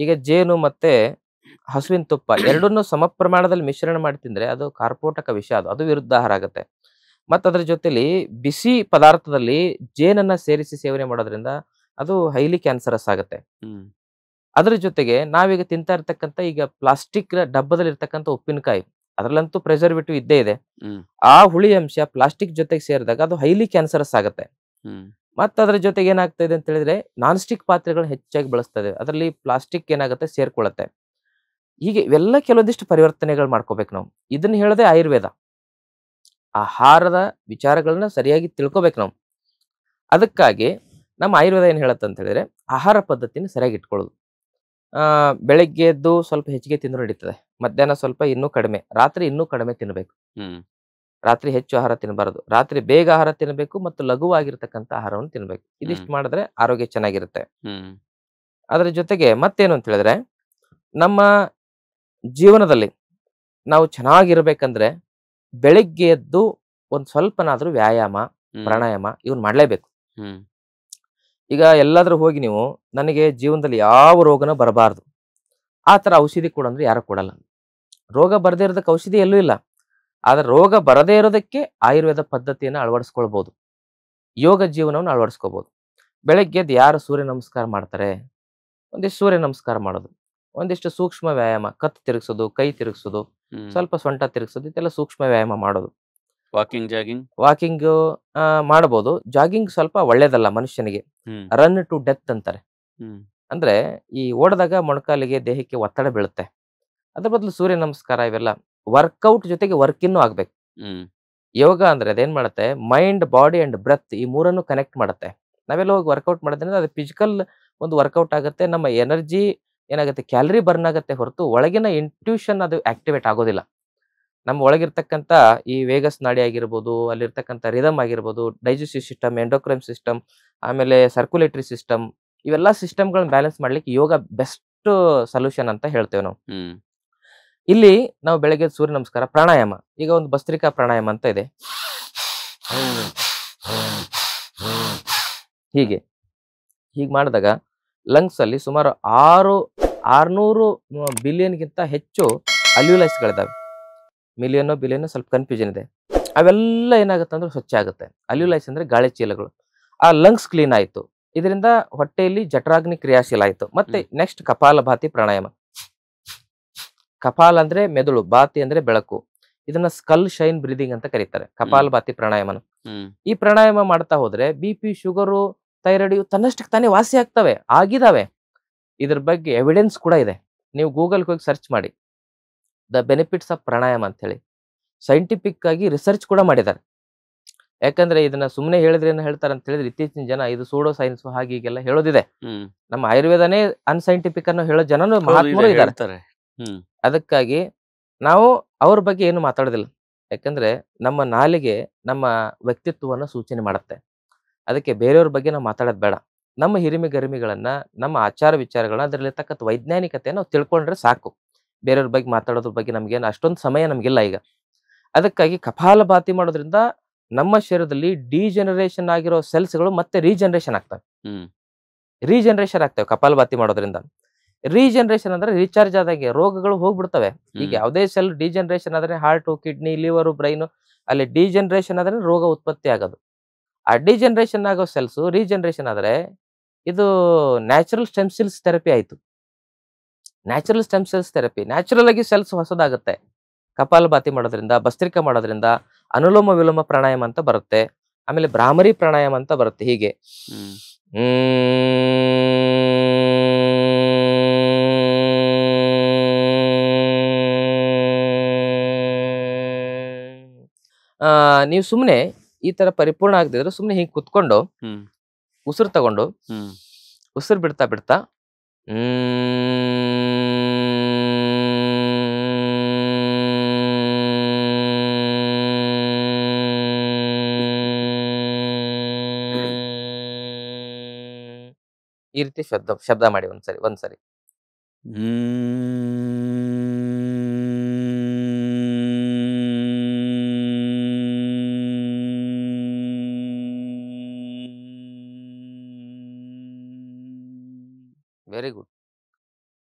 ಈಗ ಜೇನು ಮತ್ತೆ ಹಸುವಿನ ತುಪ್ಪ ಎರಡನ್ನೂ ಸಮ ಪ್ರಮಾಣದಲ್ಲಿ ಮಿಶ್ರಣ ಮಾಡಿ ತಿಂದ್ರೆ ಅದು ಕಾರ್ಪೋಟಕ ವಿಷ, ಅದು ವಿರುದ್ಧ ಆಹಾರ ಆಗುತ್ತೆ. ಮತ್ತ ಅದ್ರ ಜೊತೆಲಿ ಬಿಸಿ ಪದಾರ್ಥದಲ್ಲಿ ಜೇನನ್ನ ಸೇರಿಸಿ ಸೇವನೆ ಮಾಡೋದ್ರಿಂದ ಅದು ಹೈಲಿ ಕ್ಯಾನ್ಸರಸ್ ಆಗುತ್ತೆ. ಅದ್ರ ಜೊತೆಗೆ ನಾವೀಗ ತಿಂತಾ ಇರ್ತಕ್ಕಂಥ ಈಗ ಪ್ಲಾಸ್ಟಿಕ್ ಡಬ್ಬದಲ್ಲಿ ಇರ್ತಕ್ಕಂಥ ಉಪ್ಪಿನಕಾಯಿ, ಅದ್ರಲ್ಲಂತೂ ಪ್ರಿಸರ್ವೇಟಿವ್ ಇದ್ದೇ ಇದೆ. ಆ ಹುಳಿ ಅಂಶ ಪ್ಲಾಸ್ಟಿಕ್ ಜೊತೆಗೆ ಸೇರಿದಾಗ ಅದು ಹೈಲಿ ಕ್ಯಾನ್ಸರಸ್ ಆಗುತ್ತೆ. ಮತ್ತ ಅದ್ರ ಜೊತೆಗೆ ಏನಾಗ್ತಾ ಇದೆ ಅಂತ ಹೇಳಿದ್ರೆ ನಾನ್ ಸ್ಟಿಕ್ ಪಾತ್ರೆಗಳನ್ನ ಹೆಚ್ಚಾಗಿ ಬಳಸ್ತಾ ಇದೆ, ಅದರಲ್ಲಿ ಪ್ಲಾಸ್ಟಿಕ್ ಏನಾಗುತ್ತೆ ಸೇರ್ಕೊಳ್ಳುತ್ತೆ. ಹೀಗೆ ಇವೆಲ್ಲ ಕೆಲವೊಂದಿಷ್ಟು ಪರಿವರ್ತನೆಗಳು ಮಾಡ್ಕೋಬೇಕು ನಾವು. ಇದನ್ನ ಹೇಳದೆ ಆಯುರ್ವೇದ. ಆಹಾರದ ವಿಚಾರಗಳನ್ನ ಸರಿಯಾಗಿ ತಿಳ್ಕೊಬೇಕು ನಾವು. ಅದಕ್ಕಾಗಿ ನಮ್ಮ ಆಯುರ್ವೇದ ಏನ್ ಹೇಳತ್ತೆ ಅಂತ ಹೇಳಿದ್ರೆ ಆಹಾರ ಪದ್ಧತಿನ ಸರಿಯಾಗಿ ಇಟ್ಕೊಳ್ಳೋದು. ಬೆಳಗ್ಗೆ ಎದ್ದು ಸ್ವಲ್ಪ ಹೆಚ್ಚಿಗೆ ತಿಂದ್ರು ನಡೀತದೆ, ಮಧ್ಯಾಹ್ನ ಸ್ವಲ್ಪ ಇನ್ನೂ ಕಡಿಮೆ, ರಾತ್ರಿ ಇನ್ನೂ ಕಡಿಮೆ ತಿನ್ನಬೇಕು. ರಾತ್ರಿ ಹೆಚ್ಚು ಆಹಾರ ತಿನ್ನಬಾರದು, ರಾತ್ರಿ ಬೇಗ ಆಹಾರ ತಿನ್ನಬೇಕು ಮತ್ತು ಲಘುವಾಗಿರ್ತಕ್ಕಂಥ ಆಹಾರವನ್ನು ತಿನ್ಬೇಕು. ಇದಿಷ್ಟು ಮಾಡಿದ್ರೆ ಆರೋಗ್ಯ ಚೆನ್ನಾಗಿರುತ್ತೆ. ಅದ್ರ ಜೊತೆಗೆ ಮತ್ತೇನು ಅಂತ ಹೇಳಿದ್ರೆ ನಮ್ಮ ಜೀವನದಲ್ಲಿ ನಾವು ಚೆನ್ನಾಗಿರ್ಬೇಕಂದ್ರೆ ಬೆಳಿಗ್ಗೆ ಎದ್ದು ಒಂದ್ ಸ್ವಲ್ಪನಾದ್ರೂ ವ್ಯಾಯಾಮ, ಪ್ರಾಣಾಯಾಮ ಇವನ್ ಮಾಡ್ಲೇಬೇಕು. ಈಗ ಎಲ್ಲಾದ್ರೂ ಹೋಗಿ ನೀವು ನನಗೆ ಜೀವನದಲ್ಲಿ ಯಾವ ರೋಗನ ಬರಬಾರ್ದು ಆ ತರ ಔಷಧಿ ಕೊಡಂದ್ರೆ ಯಾರು ಕೊಡಲ್ಲ. ರೋಗ ಬರದೇ ಇರೋದಕ್ಕೆ ಔಷಧಿ ಎಲ್ಲೂ ಇಲ್ಲ. ಆದ್ರೆ ರೋಗ ಬರದೇ ಇರೋದಕ್ಕೆ ಆಯುರ್ವೇದ ಪದ್ಧತಿಯನ್ನು ಅಳವಡಿಸ್ಕೊಳ್ಬಹುದು, ಯೋಗ ಜೀವನವನ್ನು ಅಳವಡಿಸ್ಕೋಬಹುದು. ಬೆಳಗ್ಗೆ ಎದ್ದು ಯಾರು ಸೂರ್ಯ ನಮಸ್ಕಾರ ಮಾಡ್ತಾರೆ, ಒಂದಿಷ್ಟು ಸೂರ್ಯ ನಮಸ್ಕಾರ ಮಾಡೋದು, ಒಂದಿಷ್ಟು ಸೂಕ್ಷ್ಮ ವ್ಯಾಯಾಮ, ಕತ್ತು ತಿರುಗಿಸೋದು, ಕೈ ತಿರುಗಿಸೋದು, ಸ್ವಲ್ಪ ಸೊಂಟ ತಿರುಗಿಸೋದು, ಇದೆಲ್ಲ ಸೂಕ್ಷ್ಮ ವ್ಯಾಯಾಮ ಮಾಡೋದು. Walking, jogging. ವಾಕಿಂಗ್ ಮಾಡಬಹುದು. ಜಾಗಿಂಗ್ ಸ್ವಲ್ಪ ಒಳ್ಳೇದಲ್ಲ ಮನುಷ್ಯನಿಗೆ. ರನ್ ಟು ಡೆತ್ ಅಂತಾರೆ. ಅಂದ್ರೆ ಈ ಓಡದಾಗ ಮೊಣಕಾಲಿಗೆ, ದೇಹಕ್ಕೆ ಒತ್ತಡ ಬೀಳುತ್ತೆ. ಅದ್ರ ಬದಲು ಸೂರ್ಯ ನಮಸ್ಕಾರ ಇವೆಲ್ಲ ವರ್ಕೌಟ್ ಜೊತೆಗೆ ವರ್ಕಿನ್ನು ಆಗ್ಬೇಕು. ಯೋಗ ಅಂದ್ರೆ ಅದೇನ್ ಮಾಡುತ್ತೆ, ಮೈಂಡ್, ಬಾಡಿ ಅಂಡ್ ಬ್ರೆತ್ ಈ ಮೂರನ್ನು ಕನೆಕ್ಟ್ ಮಾಡುತ್ತೆ. ನಾವೆಲ್ಲ ಹೋಗಿ ವರ್ಕೌಟ್ ಮಾಡೋದ್ರಿಂದ ಅದು ಫಿಸಿಕಲ್ ಒಂದು ವರ್ಕೌಟ್ ಆಗುತ್ತೆ. ನಮ್ಮ ಎನರ್ಜಿ ಏನಾಗುತ್ತೆ, ಕ್ಯಾಲರಿ ಬರ್ನ್ ಆಗುತ್ತೆ ಹೊರತು ಒಳಗಿನ ಇಂಟ್ಯೂಷನ್ ಅದು ಆಕ್ಟಿವೇಟ್ ಆಗೋದಿಲ್ಲ. ನಮ್ಮ ಒಳಗಿರ್ತಕ್ಕಂಥ ಈ ವೇಗಸ್ ನಾಡಿ ಆಗಿರ್ಬೋದು, ಅಲ್ಲಿರ್ತಕ್ಕಂಥ ರಿದಮ್ ಆಗಿರ್ಬೋದು, ಡೈಜೆಸ್ಟಿವ್ ಸಿಸ್ಟಮ್, ಎಂಡೋಕ್ರೈನ್ ಸಿಸ್ಟಮ್, ಆಮೇಲೆ ಸರ್ಕ್ಯುಲೇಟರಿ ಸಿಸ್ಟಮ್, ಇವೆಲ್ಲ ಸಿಸ್ಟಮ್ಗಳನ್ನ ಬ್ಯಾಲೆನ್ಸ್ ಮಾಡ್ಲಿಕ್ಕೆ ಯೋಗ ಬೆಸ್ಟ್ ಸೊಲ್ಯೂಷನ್ ಅಂತ ಹೇಳ್ತೇವೆ ನಾವು. ಇಲ್ಲಿ ನಾವು ಬೆಳಗ್ಗೆ ಸೂರ್ಯ ನಮಸ್ಕಾರ, ಪ್ರಾಣಾಯಾಮ. ಈಗ ಒಂದು ಭಸ್ತ್ರಿಕಾ ಪ್ರಾಣಾಯಾಮ ಅಂತ ಇದೆ. ಹೀಗೆ ಮಾಡಿದಾಗ ಲಂಗ್ಸ್ ಅಲ್ಲಿ ಸುಮಾರು 600 ಬಿಲಿಯನ್ಗಿಂತ ಹೆಚ್ಚು ಅಲ್ಯೂಲೈಸ್ಗಳಿದಾವೆ. ಮಿಲಿಯನ್ ಬಿಲಿಯನ್ ಸ್ವಲ್ಪ ಕನ್ಫ್ಯೂಷನ್ ಇದೆ. ಅವೆಲ್ಲ ಏನಾಗುತ್ತೆ ಅಂದ್ರೆ ಸ್ವಚ್ಛ ಆಗುತ್ತೆ. ಅಲ್ಯೂಲೈಸ್ ಅಂದ್ರೆ ಗಾಳಿ ಚೀಲಗಳು. ಆ ಲಂಗ್ಸ್ ಕ್ಲೀನ್ ಆಯ್ತು. ಇದರಿಂದ ಹೊಟ್ಟೆಯಲ್ಲಿ ಜಠರಾಗ್ನಿ ಕ್ರಿಯಾಶೀಲ ಆಯ್ತು. ಮತ್ತೆ ನೆಕ್ಸ್ಟ್ ಕಪಾಲ ಭಾತಿ ಪ್ರಾಣಾಯಾಮ. ಕಪಾಲ ಅಂದ್ರೆ ಮೆದುಳು, ಭಾತಿ ಅಂದ್ರೆ ಬೆಳಕು. ಇದನ್ನ ಸ್ಕಲ್ ಶೈನ್ ಬ್ರೀದಿಂಗ್ ಅಂತ ಕರೀತಾರೆ, ಕಪಾಲ ಭಾತಿ ಪ್ರಾಣಾಯಾಮನ. ಈ ಪ್ರಾಣಾಯಾಮ ಮಾಡ್ತಾ ಹೋದ್ರೆ BP, ಶುಗರು, ಥೈರಾಯ್ಡ್ ಇವು ತನ್ನಷ್ಟಕ್ಕೆ ತಾನೇ ವಾಸಿ ಆಗ್ತವೆ, ಆಗಿದಾವೆ. ಇದ್ರ ಬಗ್ಗೆ ಎವಿಡೆನ್ಸ್ ಕೂಡ ಇದೆ. ನೀವು ಗೂಗಲ್ಗೆ ಹೋಗಿ ಸರ್ಚ್ ಮಾಡಿ, ದ ಬೆನಿಫಿಟ್ಸ್ ಆಫ್ ಪ್ರಾಣಾಯಾಮ ಅಂತ ಹೇಳಿ. ಸೈಂಟಿಫಿಕ್ ಆಗಿ ರಿಸರ್ಚ್ ಕೂಡ ಮಾಡಿದ್ದಾರೆ. ಯಾಕಂದ್ರೆ ಇದನ್ನ ಸುಮ್ಮನೆ ಹೇಳಿದ್ರೆ ಏನು ಹೇಳ್ತಾರೆ ಅಂತ ಹೇಳಿದ್ರೆ, ಇತ್ತೀಚಿನ ಜನ ಇದು ಸೂಡೋ ಸೈನ್ಸ್ ಹಾಗೆ ಹೀಗೆಲ್ಲ ಹೇಳೋದಿದೆ. ನಮ್ಮ ಆಯುರ್ವೇದನೇ ಅನ್ಸೈಂಟಿಫಿಕ್ ಅನ್ನೋ ಹೇಳೋ ಜನನು ಮಹಾತ್ಮರು ಇದ್ದಾರೆ. ಅದಕ್ಕಾಗಿ ನಾವು ಅವ್ರ ಬಗ್ಗೆ ಏನು ಮಾತಾಡೋದಿಲ್ಲ. ಯಾಕಂದ್ರೆ ನಮ್ಮ ನಾಲಿಗೆ ನಮ್ಮ ವ್ಯಕ್ತಿತ್ವವನ್ನು ಸೂಚನೆ ಮಾಡುತ್ತೆ. ಅದಕ್ಕೆ ಬೇರೆಯವ್ರ ಬಗ್ಗೆ ನಾವು ಮಾತಾಡೋದು ಬೇಡ. ನಮ್ಮ ಹಿರಿಮೆ ಗರಿಮೆಗಳನ್ನ, ನಮ್ಮ ಆಚಾರ ವಿಚಾರಗಳನ್ನ, ಅದ್ರಲ್ಲಿರ್ತಕ್ಕಂಥ ವೈಜ್ಞಾನಿಕತೆ ನಾವು ತಿಳ್ಕೊಂಡ್ರೆ ಸಾಕು. ಬೇರೆಯವ್ರ ಬಗ್ಗೆ ಮಾತಾಡೋದ್ರ ಬಗ್ಗೆ ನಮ್ಗೇನು ಅಷ್ಟೊಂದು ಸಮಯ ನಮ್ಗಿಲ್ಲ ಈಗ. ಅದಕ್ಕಾಗಿ ಕಪಾಲ ಭಾತಿ ಮಾಡೋದ್ರಿಂದ ನಮ್ಮ ಶರೀರದಲ್ಲಿ ಡಿಜೆನರೇಷನ್ ಆಗಿರೋ ಸೆಲ್ಸ್ಗಳು ಮತ್ತೆ ರೀಜನರೇಷನ್ ಆಗ್ತವೆ ಕಪಾಲ ಭಾತಿ ಮಾಡೋದ್ರಿಂದ. ರೀಜನರೇಷನ್ ಅಂದ್ರೆ ರೀಚಾರ್ಜ್ ಆದಂಗೆ ರೋಗಗಳು ಹೋಗ್ಬಿಡ್ತವೆ. ಈಗ ಯಾವುದೇ ಸೆಲ್ ಡಿಜೆನರೇಷನ್ ಆದ್ರೆ ಹಾರ್ಟು, ಕಿಡ್ನಿ, ಲಿವರು, ಬ್ರೈನು, ಅಲ್ಲಿ ಡಿಜೆನರೇಷನ್ ಆದ್ರೆ ರೋಗ ಉತ್ಪತ್ತಿ ಆಗೋದು. ಆ ಡಿಜೆನರೇಷನ್ ಆಗೋ ಸೆಲ್ಸ್ ರೀಜನರೇಷನ್ ಆದ್ರೆ ಇದು ನ್ಯಾಚುರಲ್ ಸ್ಟೆಮ್ ಸೆಲ್ಸ್ ಥೆರಪಿ ಆಯ್ತು. Natural stem cells therapy, natural ಆಗಿ ಸೆಲ್ಸ್ ಹೊಸದಾಗುತ್ತೆ ಕಪಾಲ ಭಾತಿ ಮಾಡೋದ್ರಿಂದ, ಭಸ್ತ್ರಿಕಾ ಮಾಡೋದ್ರಿಂದ. ಅನುಲೋಮ ವಿಲೋಮ ಪ್ರಾಣಾಯಾಮ ಅಂತ ಬರುತ್ತೆ, ಆಮೇಲೆ ಭ್ರಾಮರಿ ಪ್ರಾಣಾಯಾಮ ಅಂತ ಬರುತ್ತೆ. ಹೀಗೆ ನೀವು ಸುಮ್ಮನೆ ಈ ತರ ಪರಿಪೂರ್ಣ ಆಗದಿದ್ರೆ ಸುಮ್ಮನೆ ಹೀಗೆ ಕುತ್ಕೊಂಡು ಉಸಿರು ತಗೊಂಡು ಉಸಿರು ಬಿಡ್ತಾ ಬಿಡ್ತಾ ಈ ರೀತಿ ಶಬ್ದ ಮಾಡಿ ಒಂದ್ಸರಿ. Very good.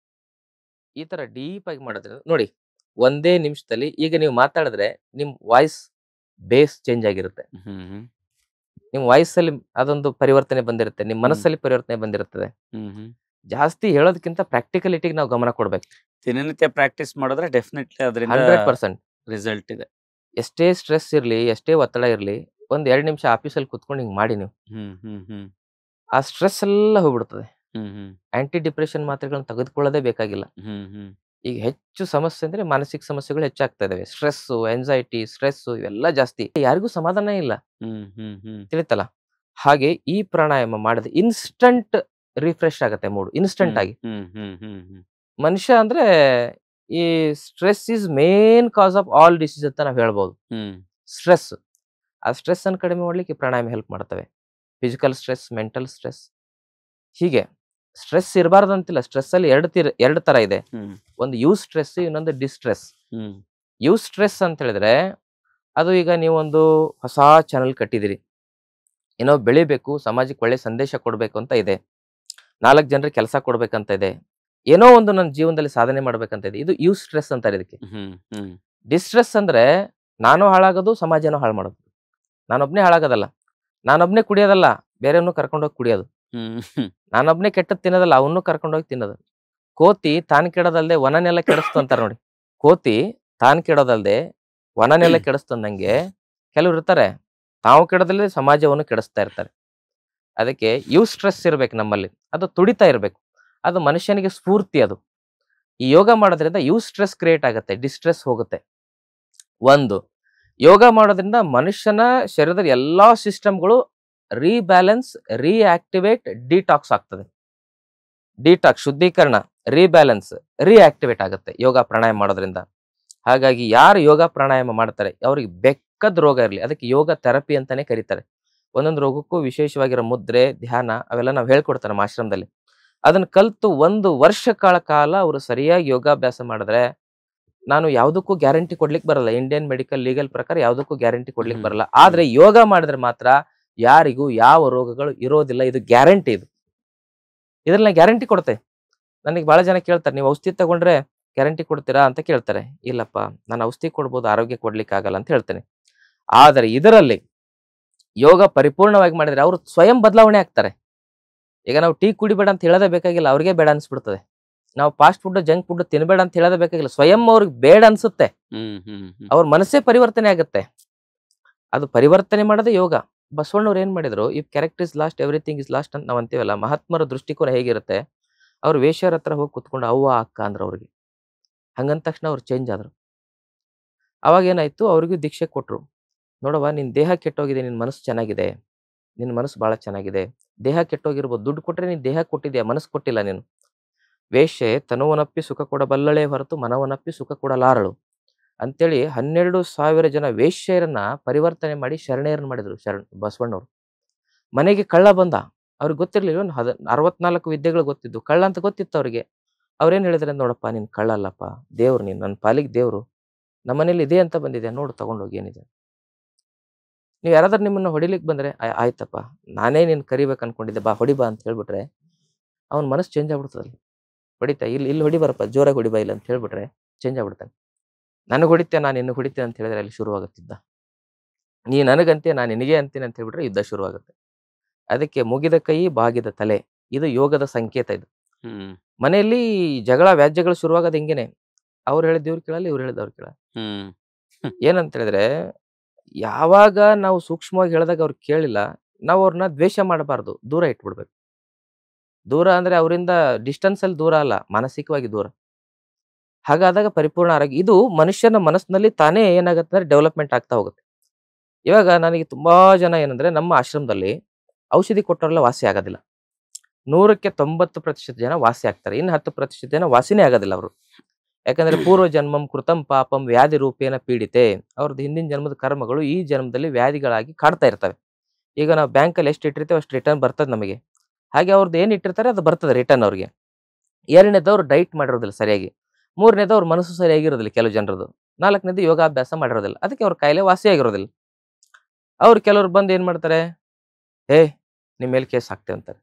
ಈ ತರ ಡೀಪ್ ಆಗಿ ಮಾಡಿದ್ರೆ ನೋಡಿ, ಒಂದೇ ನಿಮಿಷದಲ್ಲಿ ಈಗ ನೀವು ಮಾತಾಡಿದ್ರೆ ನಿಮ್ ವಾಯ್ಸ್ ಬೇಸ್ ಚೇಂಜ್ ಆಗಿರುತ್ತೆ. ನಿಮ್ ವಾಯ್ಸ್ ಅಲ್ಲಿ ಅದೊಂದು ಪರಿವರ್ತನೆ ಬಂದಿರುತ್ತೆ, ನಿಮ್ ಮನಸ್ಸಲ್ಲಿ ಪರಿವರ್ತನೆ ಬಂದಿರುತ್ತದೆ. ಜಾಸ್ತಿ ಹೇಳೋದಕ್ಕಿಂತ ಪ್ರಾಕ್ಟಿಕಲಿಟಿಗೆ ನಾವು ಗಮನ ಕೊಡ್ಬೇಕು. ದಿನನಿತ್ಯ ಪ್ರಾಕ್ಟೀಸ್ ಮಾಡಿದ್ರೆ ಡೆಫಿನೆಟ್ಲಿ ಅದರಿಂದ 100% ರಿಸಲ್ಟ್ ಇದೆ. ಎಷ್ಟೇ ಸ್ಟ್ರೆಸ್ ಇರ್ಲಿ, ಎಷ್ಟೇ ಒತ್ತಡ ಇರ್ಲಿ, ಒಂದ್ 2 ನಿಮಿಷ ಆಫೀಸಲ್ಲಿ ಕುತ್ಕೊಂಡು ಹಿಂಗ್ ಮಾಡಿ ನೀವು, ಆ ಸ್ಟ್ರೆಸ್ ಎಲ್ಲ ಹೋಗ್ಬಿಡ್ತದೆ. ಆಂಟಿ ಡಿಪ್ರೆಷನ್ ಮಾತ್ರೆಗಳನ್ನ ತೆಗೆದುಕೊಳ್ಳೋದೇ ಬೇಕಾಗಿಲ್ಲ. ಈಗ ಹೆಚ್ಚು ಸಮಸ್ಯೆ ಅಂದ್ರೆ ಮಾನಸಿಕ ಸಮಸ್ಯೆಗಳು ಹೆಚ್ಚಾಗ್ತಾ ಇದಾವೆ. ಸ್ಟ್ರೆಸ್, ಎಂಜೈಟಿ, ಸ್ಟ್ರೆಸ್ ಇವೆಲ್ಲ ಜಾಸ್ತಿ. ಯಾರಿಗೂ ಸಮಾಧಾನ ಇಲ್ಲ, ತಿಳಿತಲ್ಲ. ಹಾಗೆ ಈ ಪ್ರಾಣಾಯಾಮ ಮಾಡಿದ್ರೆ ಇನ್ಸ್ಟಂಟ್ ರಿಫ್ರೆಶ್ ಆಗತ್ತೆ ಮೂಡ್, ಇನ್ಸ್ಟಂಟ್ ಆಗಿ. ಮನುಷ್ಯ ಅಂದ್ರೆ ಈ stress is main cause of all disease ಅಂತ ನಾವ್ ಹೇಳ್ಬೋದು. ಸ್ಟ್ರೆಸ್, ಆ ಸ್ಟ್ರೆಸ್ ಅನ್ನು ಕಡಿಮೆ ಮಾಡ್ಲಿಕ್ಕೆ ಪ್ರಾಣಾಯಾಮ ಹೆಲ್ಪ್ ಮಾಡ್ತವೆ. ಫಿಸಿಕಲ್ ಸ್ಟ್ರೆಸ್, ಮೆಂಟಲ್ ಸ್ಟ್ರೆಸ್, ಹೀಗೆ ಸ್ಟ್ರೆಸ್ ಇರಬಾರ್ದು ಅಂತಿಲ್ಲ. ಸ್ಟ್ರೆಸ್ ಅಲ್ಲಿ ಎರಡು ತರ ಇದೆ. ಒಂದು ಯೂಸ್ ಸ್ಟ್ರೆಸ್, ಇನ್ನೊಂದು ಡಿಸ್ಟ್ರೆಸ್. ಯೂಸ್ ಸ್ಟ್ರೆಸ್ ಅಂತ ಹೇಳಿದ್ರೆ ಅದು ಈಗ ನೀವೊಂದು ಹೊಸ ಚಾನಲ್ ಕಟ್ಟಿದಿರಿ, ಏನೋ ಬೆಳಿಬೇಕು, ಸಮಾಜಕ್ಕೆ ಒಳ್ಳೆ ಸಂದೇಶ ಕೊಡ್ಬೇಕು ಅಂತ ಇದೆ, 4 ಜನರಿಗೆ ಕೆಲಸ ಕೊಡ್ಬೇಕಂತ ಇದೆ, ಏನೋ ಒಂದು ನನ್ನ ಜೀವನದಲ್ಲಿ ಸಾಧನೆ ಮಾಡ್ಬೇಕಂತ ಇದೆ. ಇದು ಯೂಸ್ ಸ್ಟ್ರೆಸ್ ಅಂತಾರೆ ಇದಕ್ಕೆ. ಡಿಸ್ಟ್ರೆಸ್ ಅಂದ್ರೆ ನಾನು ಹಾಳಾಗೋದು, ಸಮಾಜನೂ ಹಾಳು ಮಾಡೋದು. ನಾನೊಬ್ನೇ ಹಾಳಾಗೋದಲ್ಲ, ನಾನೊಬ್ನೇ ಕುಡಿಯೋದಲ್ಲ, ಬೇರೆಯವ್ನು ಕರ್ಕೊಂಡೋಗಿ ಕುಡಿಯೋದು, ನಾನೊಬ್ನೇ ಕೆಟ್ಟದ್ ತಿನ್ನೋದಲ್ಲ, ಅವನು ಕರ್ಕೊಂಡೋಗಿ ತಿನ್ನೋದು. ಕೋತಿ ತಾನ್ ಕೆಡೋದಲ್ದೆ ವನನೆಲ್ಲ ಕೆಡಿಸ್ತು ಅಂತಾರ ನೋಡಿ. ಕೋತಿ ತಾನ್ ಕೆಡೋದಲ್ದೆ ವನನೆಲ್ಲ ಕೆಡಿಸ್ತಂದಂಗೆ ಕೆಲವ್ರು ಇರ್ತಾರೆ, ತಾವು ಕೆಡೋದಲ್ಲದೆ ಸಮಾಜವನ್ನು ಕೆಡಿಸ್ತಾ ಇರ್ತಾರೆ. ಅದಕ್ಕೆ ಸ್ಟ್ರೆಸ್ ಇರ್ಬೇಕು ನಮ್ಮಲ್ಲಿ, ಅದು ತುಡಿತಾ ಇರ್ಬೇಕು, ಅದು ಮನುಷ್ಯನಿಗೆ ಸ್ಫೂರ್ತಿ. ಅದು ಈ ಯೋಗ ಮಾಡೋದ್ರಿಂದ ಸ್ಟ್ರೆಸ್ ಕ್ರಿಯೇಟ್ ಆಗುತ್ತೆ, ಡಿಸ್ಟ್ರೆಸ್ ಹೋಗುತ್ತೆ. ಒಂದು, ಯೋಗ ಮಾಡೋದ್ರಿಂದ ಮನುಷ್ಯನ ಶರೀರದ ಎಲ್ಲಾ ಸಿಸ್ಟಮ್ಗಳು ರೀಬ್ಯಾಲೆನ್ಸ್, ರೀಆಕ್ಟಿವೇಟ್, ಡಿಟಾಕ್ಸ್ ಆಗ್ತದೆ. ಡಿಟಾಕ್ಸ್ ಶುದ್ಧೀಕರಣ, ರೀಬ್ಯಾಲೆನ್ಸ್, ರೀಆಕ್ಟಿವೇಟ್ ಆಗುತ್ತೆ ಯೋಗ ಪ್ರಾಣಾಯಾಮ ಮಾಡೋದ್ರಿಂದ. ಹಾಗಾಗಿ ಯಾರು ಯೋಗ ಪ್ರಾಣಾಯಾಮ ಮಾಡ್ತಾರೆ ಅವ್ರಿಗೆ ಬೆಕ್ಕದ ರೋಗ ಇರಲಿ, ಅದಕ್ಕೆ ಯೋಗ ಥೆರಪಿ ಅಂತಾನೆ ಕರೀತಾರೆ. ಒಂದೊಂದು ರೋಗಕ್ಕೂ ವಿಶೇಷವಾಗಿರೋ ಮುದ್ರೆ, ಧ್ಯಾನ ಅವೆಲ್ಲ ನಾವು ಹೇಳ್ಕೊಡ್ತಾರೆ ನಮ್ಮ ಆಶ್ರಮದಲ್ಲಿ. ಅದನ್ನ ಕಲ್ತು 1 ವರ್ಷ ಕಾಲ ಅವರು ಸರಿಯಾಗಿ ಯೋಗಾಭ್ಯಾಸ ಮಾಡಿದ್ರೆ, ನಾನು ಯಾವುದಕ್ಕೂ ಗ್ಯಾರಂಟಿ ಕೊಡ್ಲಿಕ್ಕೆ ಬರಲ್ಲ, ಇಂಡಿಯನ್ ಮೆಡಿಕಲ್ ಲೀಗಲ್ ಪ್ರಕಾರ ಯಾವುದಕ್ಕೂ ಗ್ಯಾರಂಟಿ ಕೊಡ್ಲಿಕ್ಕೆ ಬರಲ್ಲ. ಆದ್ರೆ ಯೋಗ ಮಾಡಿದ್ರೆ ಮಾತ್ರ ಯಾರಿಗೂ ಯಾವ ರೋಗಗಳು ಇರೋದಿಲ್ಲ, ಇದು ಗ್ಯಾರಂಟಿ. ಇದ್ರಲ್ಲಿ ಗ್ಯಾರಂಟಿ ಕೊಡುತ್ತೆ. ನನಗೆ ಬಹಳ ಜನ ಕೇಳ್ತಾರೆ, ನೀವು ಔಷಧಿ ತಗೊಂಡ್ರೆ ಗ್ಯಾರಂಟಿ ಕೊಡ್ತೀರಾ ಅಂತ ಕೇಳ್ತಾರೆ. ಇಲ್ಲಪ್ಪ, ನಾನು ಔಷಧಿ ಕೊಡ್ಬೋದು, ಆರೋಗ್ಯ ಕೊಡ್ಲಿಕ್ಕೆ ಆಗಲ್ಲ ಅಂತ ಹೇಳ್ತೇನೆ. ಆದರೆ ಇದರಲ್ಲಿ ಯೋಗ ಪರಿಪೂರ್ಣವಾಗಿ ಮಾಡಿದ್ರೆ ಅವರು ಸ್ವಯಂ ಬದಲಾವಣೆ ಆಗ್ತಾರೆ. ಈಗ ನಾವು ಟೀ ಕುಡಿಬೇಡ ಅಂತ ಹೇಳೋದೇ ಬೇಕಾಗಿಲ್ಲ, ಅವ್ರಿಗೆ ಬೇಡ ಅನ್ಸ್ಬಿಡ್ತದೆ. ನಾವು ಫಾಸ್ಟ್ ಫುಡ್, ಜಂಕ್ ಫುಡ್ ತಿನ್ಬೇಡ ಅಂತ ಹೇಳೋದೇ ಬೇಕಾಗಿಲ್ಲ, ಸ್ವಯಂ ಅವ್ರಿಗೆ ಬೇಡ ಅನ್ಸುತ್ತೆ. ಅವ್ರ ಮನಸ್ಸೇ ಪರಿವರ್ತನೆ ಆಗುತ್ತೆ. ಅದು ಪರಿವರ್ತನೆ ಮಾಡೋದೇ ಯೋಗ. ಬಸವಣ್ಣವ್ರು ಏನ್ ಮಾಡಿದ್ರು, if character is last everything is last ಅಂತ ನಾವು ಅಂತೀವಲ್ಲ, ಮಹಾತ್ಮರ ದೃಷ್ಟಿಕೋನ ಹೇಗಿರುತ್ತೆ, ಅವ್ರು ವೇಶ್ಯರ ಹತ್ರ ಹೋಗಿ ಕುತ್ಕೊಂಡು ಅವ್ವ ಅಕ್ಕ ಅಂದ್ರ ಅವ್ರಿಗೆ. ಹಂಗಂದ ತಕ್ಷಣ ಅವ್ರು ಚೇಂಜ್ ಆದ್ರು. ಅವಾಗ ಏನಾಯ್ತು, ಅವ್ರಿಗೂ ದೀಕ್ಷೆ ಕೊಟ್ರು. ನೋಡವ್ವ, ನಿನ್ ದೇಹ ಕೆಟ್ಟೋಗಿದೆ, ನಿನ್ ಮನಸ್ಸು ಚೆನ್ನಾಗಿದೆ, ನಿನ್ ಮನಸ್ಸು ಬಹಳ ಚೆನ್ನಾಗಿದೆ. ದೇಹ ಕೆಟ್ಟೋಗಿರ್ಬೋದು, ದುಡ್ಡು ಕೊಟ್ರೆ ನೀನ್ ದೇಹ ಕೊಟ್ಟಿದ್ಯಾ, ಮನಸ್ಸು ಕೊಟ್ಟಿಲ್ಲ ನೀನು. ವೇಶ್ಯೆ ತನುವನಪ್ಪಿ ಸುಖ ಕೊಡಬಲ್ಲಳೆ ಹೊರತು ಮನವನಪ್ಪಿ ಸುಖ ಕೊಡಲಾರಳು ಅಂತೇಳಿ 12,000 ಜನ ವೇಶ್ಯರನ್ನ ಪರಿವರ್ತನೆ ಮಾಡಿ ಶರಣೆಯರನ್ನ ಮಾಡಿದ್ರು ಬಸವಣ್ಣವ್ರು. ಮನೆಗೆ ಕಳ್ಳ ಬಂದ, ಅವ್ರಿಗೆ ಗೊತ್ತಿರ್ಲಿಲ್ಲ, 64 ವಿದ್ಯೆಗಳು ಗೊತ್ತಿದ್ದು, ಕಳ್ಳ ಅಂತ ಗೊತ್ತಿತ್ತು ಅವ್ರಿಗೆ. ಅವ್ರೇನ್ ಹೇಳಿದ್ರೆ, ನೋಡಪ್ಪ ನೀನ್ ಕಳ್ಳ ಅಲ್ಲಪ್ಪ, ದೇವ್ರು ನೀನ್, ನನ್ನ ಪಾಲಿಗೆ ದೇವ್ರು, ನಮ್ಮನೇಲಿ ಇದೆ ಅಂತ ಬಂದಿದೆ, ನೋಡು ತಗೊಂಡೋಗಿ ಏನಿದೆ. ನೀವು ಯಾರಾದ್ರೂ ನಿಮ್ಮನ್ನ ಹೊಡಿಲಿಕ್ಕೆ ಬಂದ್ರೆ, ಆಯ್ತಪ್ಪ ನಾನೇ ನೀನ್ ಕರಿಬೇಕು ಅನ್ಕೊಂಡಿದ್ದೆ, ಬಾ ಹೊಡಿಬಾ ಅಂತ ಹೇಳ್ಬಿಟ್ರೆ ಅವ್ನ ಮನಸ್ಸು ಚೇಂಜ್ ಆಗ್ಬಿಡ್ತದಲ್ಲಿ. ಹೊಡಿತಾ, ಇಲ್ಲಿ ಹೊಡಿ ಬರಪ್ಪ, ಜೋರಾಗಿ ಹೊಡಿಬಾ ಇಲ್ಲ ಅಂತ ಹೇಳ್ಬಿಟ್ರೆ ಚೇಂಜ್ ಆಗ್ಬಿಡ್ತಾನೆ. ನನಗೆ ಹೊಡಿತೆ, ನಾನು ನಿನ್ನ ಹೊಡಿತೆ ಅಂತ ಹೇಳಿದ್ರೆ ಅಲ್ಲಿ ಶುರುವಾಗುತ್ತಿದ್ದ. ನೀ ನನಗಂತೆ, ನಾನು ನಿನಗೆ ಅಂತೀನಿ ಅಂತ ಹೇಳ್ಬಿಟ್ರೆ ಯುದ್ಧ ಶುರುವಾಗುತ್ತೆ. ಅದಕ್ಕೆ ಮುಗಿದ ಕೈ ಬಾಗಿದ ತಲೆ, ಇದು ಯೋಗದ ಸಂಕೇತ. ಇದು ಮನೆಯಲ್ಲಿ ಜಗಳ ವ್ಯಾಜ್ಯಗಳು ಶುರುವಾಗೋದು ಹಿಂಗೇನೆ. ಅವ್ರು ಹೇಳಿದ ಇವ್ರು ಕೇಳಲ್ಲ, ಇವ್ರು ಹೇಳಿದ ಅವ್ರು ಕೇಳಲ್ಲ. ಏನಂತ ಹೇಳಿದ್ರೆ, ಯಾವಾಗ ನಾವು ಸೂಕ್ಷ್ಮವಾಗಿ ಹೇಳಿದಾಗ ಅವ್ರು ಕೇಳಿಲ್ಲ, ನಾವು ಅವ್ರನ್ನ ದ್ವೇಷ ಮಾಡಬಾರ್ದು, ದೂರ ಇಟ್ಬಿಡ್ಬೇಕು. ದೂರ ಅಂದ್ರೆ ಅವರಿಂದ ಡಿಸ್ಟೆನ್ಸ್ ಅಲ್ಲಿ ದೂರ ಅಲ್ಲ, ಮಾನಸಿಕವಾಗಿ ದೂರ. ಹಾಗಾದಾಗ ಪರಿಪೂರ್ಣ ಆರೋಗ್ಯ. ಇದು ಮನುಷ್ಯನ ಮನಸ್ಸಿನಲ್ಲಿ ತಾನೇ ಏನಾಗುತ್ತೆ ಅಂದ್ರೆ ಡೆವಲಪ್ಮೆಂಟ್ ಆಗ್ತಾ ಹೋಗುತ್ತೆ. ಇವಾಗ ನನಗೆ ತುಂಬಾ ಜನ ಏನಂದ್ರೆ, ನಮ್ಮ ಆಶ್ರಮದಲ್ಲಿ ಔಷಧಿ ಕೊಟ್ಟವರೆಲ್ಲ ವಾಸಿ ಆಗೋದಿಲ್ಲ. 100ಕ್ಕೆ 90% ಜನ ವಾಸಿ ಆಗ್ತಾರೆ, ಇನ್ನು 10% ಜನ ವಾಸಿನೇ ಆಗೋದಿಲ್ಲ ಅವರು. ಯಾಕಂದ್ರೆ ಪೂರ್ವ ಜನ್ಮಂ ಕೃತಂ ಪಾಪಂ ವ್ಯಾಧಿ ರೂಪೇನ ಪೀಡಿತೆ, ಅವ್ರದ್ದು ಹಿಂದಿನ ಜನ್ಮದ ಕರ್ಮಗಳು ಈ ಜನ್ಮದಲ್ಲಿ ವ್ಯಾಧಿಗಳಾಗಿ ಕಾಡ್ತಾ ಇರ್ತವೆ. ಈಗ ನಾವು ಬ್ಯಾಂಕಲ್ಲಿ ಎಷ್ಟು ಇಟ್ಟಿರ್ತೇವೆ ಅಷ್ಟು ರಿಟರ್ನ್ ಬರ್ತದೆ ನಮಗೆ. ಹಾಗೆ ಅವ್ರದ್ದು ಏನ್ ಇಟ್ಟಿರ್ತಾರೆ ಅದು ಬರ್ತದೆ ರಿಟರ್ನ್ ಅವ್ರಿಗೆ. 2ನೇದವ್ರು ಡೈಟ್ ಮಾಡಿರೋದಿಲ್ಲ ಸರಿಯಾಗಿ, 3ನೇದು ಅವ್ರ ಮನಸ್ಸು ಸರಿಯಾಗಿರೋದಿಲ್ಲ ಕೆಲವು ಜನರದು, 4ನೇದು ಯೋಗಾಭ್ಯಾಸ ಮಾಡಿರೋದಿಲ್ಲ, ಅದಕ್ಕೆ ಅವ್ರ ಕಾಯಿಲೆ ವಾಸಿಯಾಗಿರೋದಿಲ್ಲ. ಅವ್ರು ಕೆಲವ್ರು ಬಂದು ಏನ್ ಮಾಡ್ತಾರೆ, ನಿಮ್ಮ ಮೇಲೆ ಕೇಸ್ ಹಾಕ್ತೇವೆ ಅಂತಾರೆ,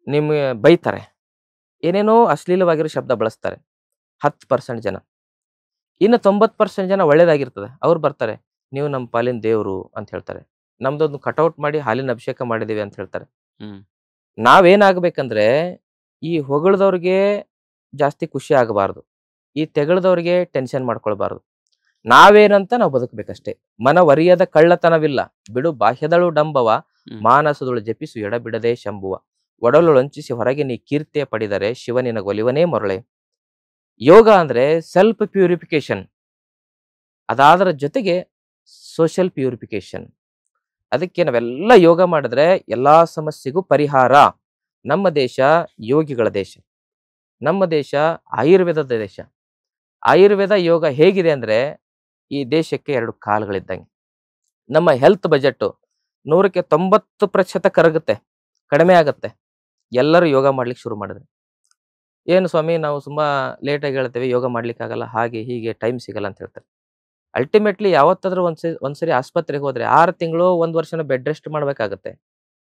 ನಿಮ್ಗೆ ಬೈತಾರೆ, ಏನೇನೋ ಅಶ್ಲೀಲವಾಗಿರೋ ಶಬ್ದ ಬಳಸ್ತಾರೆ. 10% ಜನ. ಇನ್ನು 90% ಜನ ಒಳ್ಳೇದಾಗಿರ್ತದೆ, ಅವ್ರು ಬರ್ತಾರೆ, ನೀವು ನಮ್ಮ ಪಾಲಿನ ದೇವ್ರು ಅಂತ ಹೇಳ್ತಾರೆ, ನಮ್ದೊಂದು ಕಟೌಟ್ ಮಾಡಿ ಹಾಲಿನ ಅಭಿಷೇಕ ಮಾಡಿದೀವಿ ಅಂತ ಹೇಳ್ತಾರೆ. ನಾವೇನಾಗ್ಬೇಕಂದ್ರೆ, ಈ ಹೊಗಳದವ್ರಿಗೆ ಜಾಸ್ತಿ ಖುಷಿ ಆಗಬಾರ್ದು, ಈ ತೆಗಳದವ್ರಿಗೆ ಟೆನ್ಷನ್ ಮಾಡ್ಕೊಳ್ಬಾರ್ದು. ನಾವೇನಂತ ನಾವು ಬದುಕಬೇಕಷ್ಟೇ. ಮನವರಿಯದ ಕಳ್ಳತನವಿಲ್ಲ, ಬಿಡು ಬಾಹ್ಯದಳು ಡಂಬವ, ಮಾನಸದಳು ಜಪಿಸು ಎಡಬಿಡದೆ ಶಂಭುವ, ಒಡಲೊಳಂಚಿಸಿ ಹೊರಗೆ ನೀ ಕೀರ್ತಿಯ ಪಡೆದರೆ ಶಿವನಿನ ಒಲಿವನೇ ಮೊರಳೆ. ಯೋಗ ಅಂದ್ರೆ ಸೆಲ್ಫ್ ಪ್ಯೂರಿಫಿಕೇಶನ್, ಅದಾದರ ಜೊತೆಗೆ ಸೋಷಿಯಲ್ ಪ್ಯೂರಿಫಿಕೇಶನ್. ಅದಕ್ಕೆ ನಾವೆಲ್ಲ ಯೋಗ ಮಾಡಿದ್ರೆ ಎಲ್ಲಾ ಸಮಸ್ಯೆಗೂ ಪರಿಹಾರ. ನಮ್ಮ ದೇಶ ಯೋಗಿಗಳ ದೇಶ, ನಮ್ಮ ದೇಶ ಆಯುರ್ವೇದದ ದೇಶ. ಆಯುರ್ವೇದ ಯೋಗ ಹೇಗಿದೆ ಅಂದ್ರೆ, ಈ ದೇಶಕ್ಕೆ 2 ಕಾಲುಗಳಿದ್ದಂಗೆ. ನಮ್ಮ ಹೆಲ್ತ್ ಬಜೆಟ್ 100ಕ್ಕೆ 90% ಕರಗುತ್ತೆ, ಕಡಿಮೆ ಆಗುತ್ತೆ ಎಲ್ಲರೂ ಯೋಗ ಮಾಡ್ಲಿಕ್ಕೆ ಶುರು ಮಾಡಿದ್ರೆ. ಏನು ಸ್ವಾಮಿ, ನಾವು ತುಂಬಾ ಲೇಟಾಗಿ ಹೇಳ್ತೇವೆ, ಯೋಗ ಮಾಡ್ಲಿಕ್ಕೆ ಆಗಲ್ಲ, ಹಾಗೆ ಹೀಗೆ ಟೈಮ್ ಸಿಗಲ್ಲ ಅಂತ ಹೇಳ್ತಾರೆ. ಅಲ್ಟಿಮೇಟ್ಲಿ ಯಾವತ್ತಾದ್ರೂ ಒಂದ್ಸರಿ ಆಸ್ಪತ್ರೆಗೆ ಹೋದ್ರೆ 6 ತಿಂಗಳು 1 ವರ್ಷನ ಬೆಡ್ ರೆಸ್ಟ್ ಮಾಡ್ಬೇಕಾಗತ್ತೆ.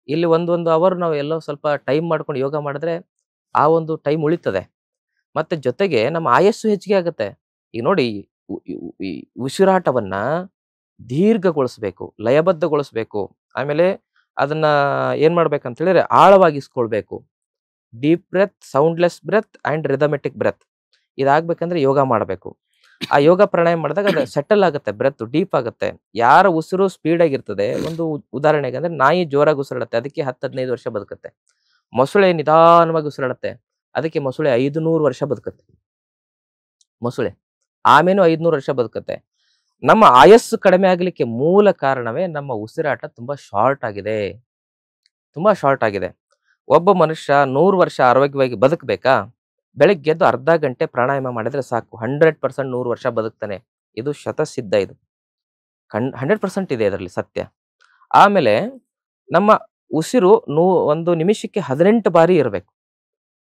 ಇಲ್ಲಿ ಒಂದು ಅವರ್ ನಾವು ಎಲ್ಲೋ ಸ್ವಲ್ಪ ಟೈಮ್ ಮಾಡ್ಕೊಂಡು ಯೋಗ ಮಾಡಿದ್ರೆ ಆ ಒಂದು ಟೈಮ್ ಉಳಿತದೆ. ಮತ್ತೆ ಜೊತೆಗೆ ನಮ್ಮ ಆಯಸ್ಸು ಹೆಚ್ಚಿಗೆ ಆಗುತ್ತೆ. ಈಗ ನೋಡಿ, ಈ ಉಸಿರಾಟವನ್ನ ದೀರ್ಘಗೊಳಿಸ್ಬೇಕು, ಲಯಬದ್ಧಗೊಳಿಸ್ಬೇಕು, ಆಮೇಲೆ ಅದನ್ನ ಏನ್ ಮಾಡ್ಬೇಕಂತ ಹೇಳಿದ್ರೆ ಆಳವಾಗಿಸ್ಕೊಳ್ಬೇಕು. Deep breath, soundless breath and rhythmic breath. ಇದಾಗಬೇಕಂದ್ರೆ ಯೋಗ ಮಾಡಬೇಕು. ಆ ಯೋಗ ಪ್ರಾಣಾಯಾಮ ಮಾಡಿದಾಗ ಅದು ಸೆಟಲ್ ಆಗುತ್ತೆ, ಬ್ರೆತ್ ಡೀಪ್ ಆಗುತ್ತೆ. ಯಾರ ಉಸಿರು ಸ್ಪೀಡ್ ಆಗಿರ್ತದೆ, ಒಂದು ಉದಾಹರಣೆಗೆ ಅಂದ್ರೆ ನಾಯಿ ಜೋರಾಗಿ ಉಸಿರಾಡುತ್ತೆ, ಅದಕ್ಕೆ 10-15 ವರ್ಷ ಬದುಕುತ್ತೆ. ಮೊಸಳೆ ನಿಧಾನವಾಗಿ ಉಸಿರಾಡುತ್ತೆ, ಅದಕ್ಕೆ ಮೊಸಳೆ 500 ವರ್ಷ ಬದುಕುತ್ತೆ. ಮೊಸಳೆ ಆಮೇಲೆ 500 ವರ್ಷ ಬದುಕುತ್ತೆ. ನಮ್ಮ ಆಯಸ್ಸು ಕಡಿಮೆ ಆಗ್ಲಿಕ್ಕೆ ಮೂಲ ಕಾರಣವೇ ನಮ್ಮ ಉಸಿರಾಟ ತುಂಬಾ ಶಾರ್ಟ್ ಆಗಿದೆ, ತುಂಬಾ ಶಾರ್ಟ್ ಆಗಿದೆ. ಒಬ್ಬ ಮನುಷ್ಯ 100 ವರ್ಷ ಆರೋಗ್ಯವಾಗಿ ಬದುಕಬೇಕಾ, ಬೆಳಿಗ್ಗೆ ಎದ್ದು ಅರ್ಧ ಗಂಟೆ ಪ್ರಾಣಾಯಾಮ ಮಾಡಿದ್ರೆ ಸಾಕು, 100% 100 ವರ್ಷ ಬದುಕ್ತಾನೆ. ಇದು ಶತಸಿದ್ಧ, ಇದು 100% ಇದೆ ಇದರಲ್ಲಿ ಸತ್ಯ. ಆಮೇಲೆ ನಮ್ಮ ಉಸಿರು ಒಂದು ನಿಮಿಷಕ್ಕೆ 18 ಬಾರಿ ಇರಬೇಕು,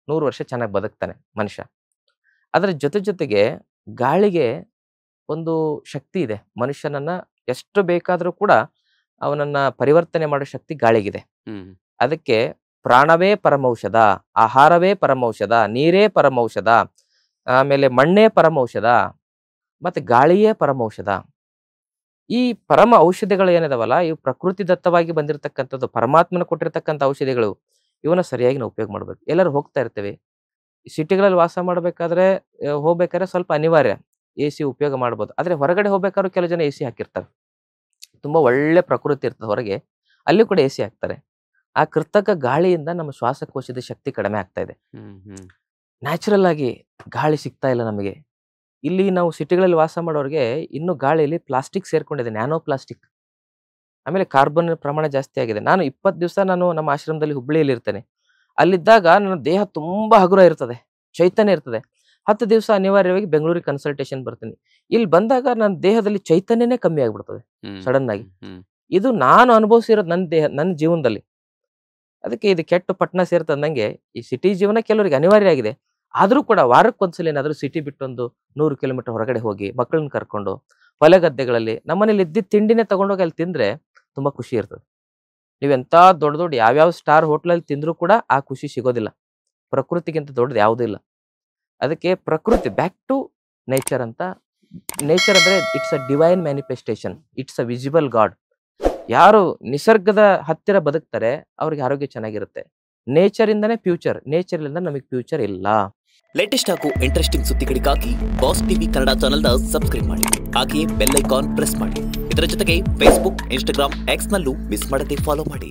100 ವರ್ಷ ಚೆನ್ನಾಗಿ ಬದುಕ್ತಾನೆ ಮನುಷ್ಯ. ಅದರ ಜೊತೆಗೆ ಗಾಳಿಗೆ ಒಂದು ಶಕ್ತಿ ಇದೆ. ಮನುಷ್ಯನನ್ನ ಎಷ್ಟು ಬೇಕಾದ್ರೂ ಕೂಡ ಅವನನ್ನ ಪರಿವರ್ತನೆ ಮಾಡೋ ಶಕ್ತಿ ಗಾಳಿಗಿದೆ. ಅದಕ್ಕೆ ಪ್ರಾಣವೇ ಪರಮೌಷಧ, ಆಹಾರವೇ ಪರಮೌಷಧ, ನೀರೇ ಪರಮೌಷಧ, ಆಮೇಲೆ ಮಣ್ಣೇ ಪರಮೌಷಧ, ಮತ್ತೆ ಗಾಳಿಯೇ ಪರಮೌಷಧ. ಈ ಪರಮ ಔಷಧಿಗಳು ಏನಿದಾವಲ್ಲ, ಇವು ಪ್ರಕೃತಿ ದತ್ತವಾಗಿ ಬಂದಿರತಕ್ಕಂಥದ್ದು, ಪರಮಾತ್ಮನ ಕೊಟ್ಟಿರ್ತಕ್ಕಂಥ ಔಷಧಿಗಳು. ಇವನ್ನ ಸರಿಯಾಗಿ ನಾವು ಉಪಯೋಗ ಮಾಡ್ಬೇಕು. ಎಲ್ಲರೂ ಹೋಗ್ತಾ ಇರ್ತೇವೆ, ಸಿಟಿಗಳಲ್ಲಿ ವಾಸ ಮಾಡ್ಬೇಕಾದ್ರೆ ಹೋಗ್ಬೇಕಾದ್ರೆ ಸ್ವಲ್ಪ ಅನಿವಾರ್ಯ AC ಉಪಯೋಗ ಮಾಡ್ಬೋದು. ಆದ್ರೆ ಹೊರಗಡೆ ಹೋಗ್ಬೇಕಾದ್ರೂ ಕೆಲವು ಜನ AC ಹಾಕಿರ್ತಾರೆ. ತುಂಬಾ ಒಳ್ಳೆ ಪ್ರಕೃತಿ ಇರ್ತದೆ ಹೊರಗೆ, ಅಲ್ಲಿ ಕೂಡ AC ಹಾಕ್ತಾರೆ. ಆ ಕೃತಕ ಗಾಳಿಯಿಂದ ನಮ್ಮ ಶ್ವಾಸಕೋಶದ ಶಕ್ತಿ ಕಡಿಮೆ ಆಗ್ತಾ ಇದೆ. ನ್ಯಾಚುರಲ್ ಆಗಿ ಗಾಳಿ ಸಿಗ್ತಾ ಇಲ್ಲ ನಮಗೆ. ಇಲ್ಲಿ ನಾವು ಸಿಟಿಗಳಲ್ಲಿ ವಾಸ ಮಾಡೋರಿಗೆ ಇನ್ನು ಗಾಳಿಯಲ್ಲಿ ಪ್ಲಾಸ್ಟಿಕ್ ಸೇರ್ಕೊಂಡಿದೆ, ನ್ಯಾನೋ ಪ್ಲಾಸ್ಟಿಕ್. ಆಮೇಲೆ ಕಾರ್ಬನ್ ಪ್ರಮಾಣ ಜಾಸ್ತಿ ಆಗಿದೆ. ನಾನು 20 ದಿವಸ ನಮ್ಮ ಆಶ್ರಮದಲ್ಲಿ ಹುಬ್ಳಿಯಲ್ಲಿ ಇರ್ತೇನೆ. ಅಲ್ಲಿದ್ದಾಗ ನನ್ನ ದೇಹ ತುಂಬಾ ಹಗುರ ಇರ್ತದೆ, ಚೈತನ್ಯ ಇರ್ತದೆ. 10 ದಿವಸ ಅನಿವಾರ್ಯವಾಗಿ ಬೆಂಗಳೂರಿಗೆ ಕನ್ಸಲ್ಟೇಷನ್ ಬರ್ತೀನಿ. ಇಲ್ಲಿ ಬಂದಾಗ ನನ್ನ ದೇಹದಲ್ಲಿ ಚೈತನ್ಯನೇ ಕಮ್ಮಿ ಆಗ್ಬಿಡ್ತದೆ ಸಡನ್ ಆಗಿ. ಇದು ನಾನು ಅನುಭವಿಸಿರೋದು ನನ್ನ ಜೀವನದಲ್ಲಿ. ಅದಕ್ಕೆ ಇದು ಕೆಟ್ಟ ಪಟ್ಟಣ ಸೇರ್ತಂದಂಗೆ ಈ ಸಿಟಿ ಜೀವನ ಕೆಲವರಿಗೆ ಅನಿವಾರ್ಯ ಆಗಿದೆ. ಆದ್ರೂ ಕೂಡ ವಾರಕ್ಕೊಂದ್ಸಲ ಏನಾದ್ರೂ ಸಿಟಿ ಬಿಟ್ಟೊಂದು 100 ಕಿಲೋಮೀಟರ್ ಹೊರಗಡೆ ಹೋಗಿ ಮಕ್ಕಳನ್ನ ಕರ್ಕೊಂಡು ಹೊಲ ಗದ್ದೆಗಳಲ್ಲಿ ನಮ್ಮನೇಲಿ ಇದ್ದಿದ್ದ ತಿಂಡಿನೇ ತಗೊಂಡೋಗಿ ಅಲ್ಲಿ ತಿಂದ್ರೆ ತುಂಬಾ ಖುಷಿ ಇರ್ತದೆ. ನೀವೆಂತ ದೊಡ್ಡ ಯಾವ್ಯಾವ ಸ್ಟಾರ್ ಹೋಟ್ಲಲ್ಲಿ ತಿಂದ್ರೂ ಕೂಡ ಆ ಖುಷಿ ಸಿಗೋದಿಲ್ಲ. ಪ್ರಕೃತಿಗಿಂತ ದೊಡ್ಡದು ಯಾವುದೂ ಇಲ್ಲ. ಅದಕ್ಕೆ ಪ್ರಕೃತಿ, ಬ್ಯಾಕ್ ಟು ನೇಚರ್ ಅಂತ. ನೇಚರ್ ಅಂದ್ರೆ it's a divine manifestation, it's a visible god. ಯಾರು ನಿಸರ್ಗದ ಹತ್ತಿರ ಬದುಕ್ತಾರೆ ಅವ್ರಿಗೆ ಆರೋಗ್ಯ ಚೆನ್ನಾಗಿರುತ್ತೆ. ನೇಚರ್ ಇಂದಾನೆ ಫ್ಯೂಚರ್, ನೇಚರ್ ಇಂದ ನಮಗೆ ಫ್ಯೂಚರ್ ಇಲ್ಲ. ಲೇಟೆಸ್ಟ್ ಹಾಗೂ ಇಂಟ್ರೆಸ್ಟಿಂಗ್ ಸುದ್ದಿಗಳಿಗಾಗಿ ಬಾಸ್ ಟಿವಿ ಕನ್ನಡ ಚಾನೆಲ್ನ ಸಬ್ಸ್ಕ್ರೈಬ್ ಮಾಡಿ, ಹಾಗೆಯೇ ಬೆಲ್ ಐಕಾನ್ ಪ್ರೆಸ್ ಮಾಡಿ. ಇದರ ಜೊತೆಗೆ ಫೇಸ್ಬುಕ್, ಇನ್ಸ್ಟಾಗ್ರಾಮ್, ಎಕ್ಸ್ ನಲ್ಲೂ ಮಿಸ್ ಮಾಡದೆ ಫಾಲೋ ಮಾಡಿ.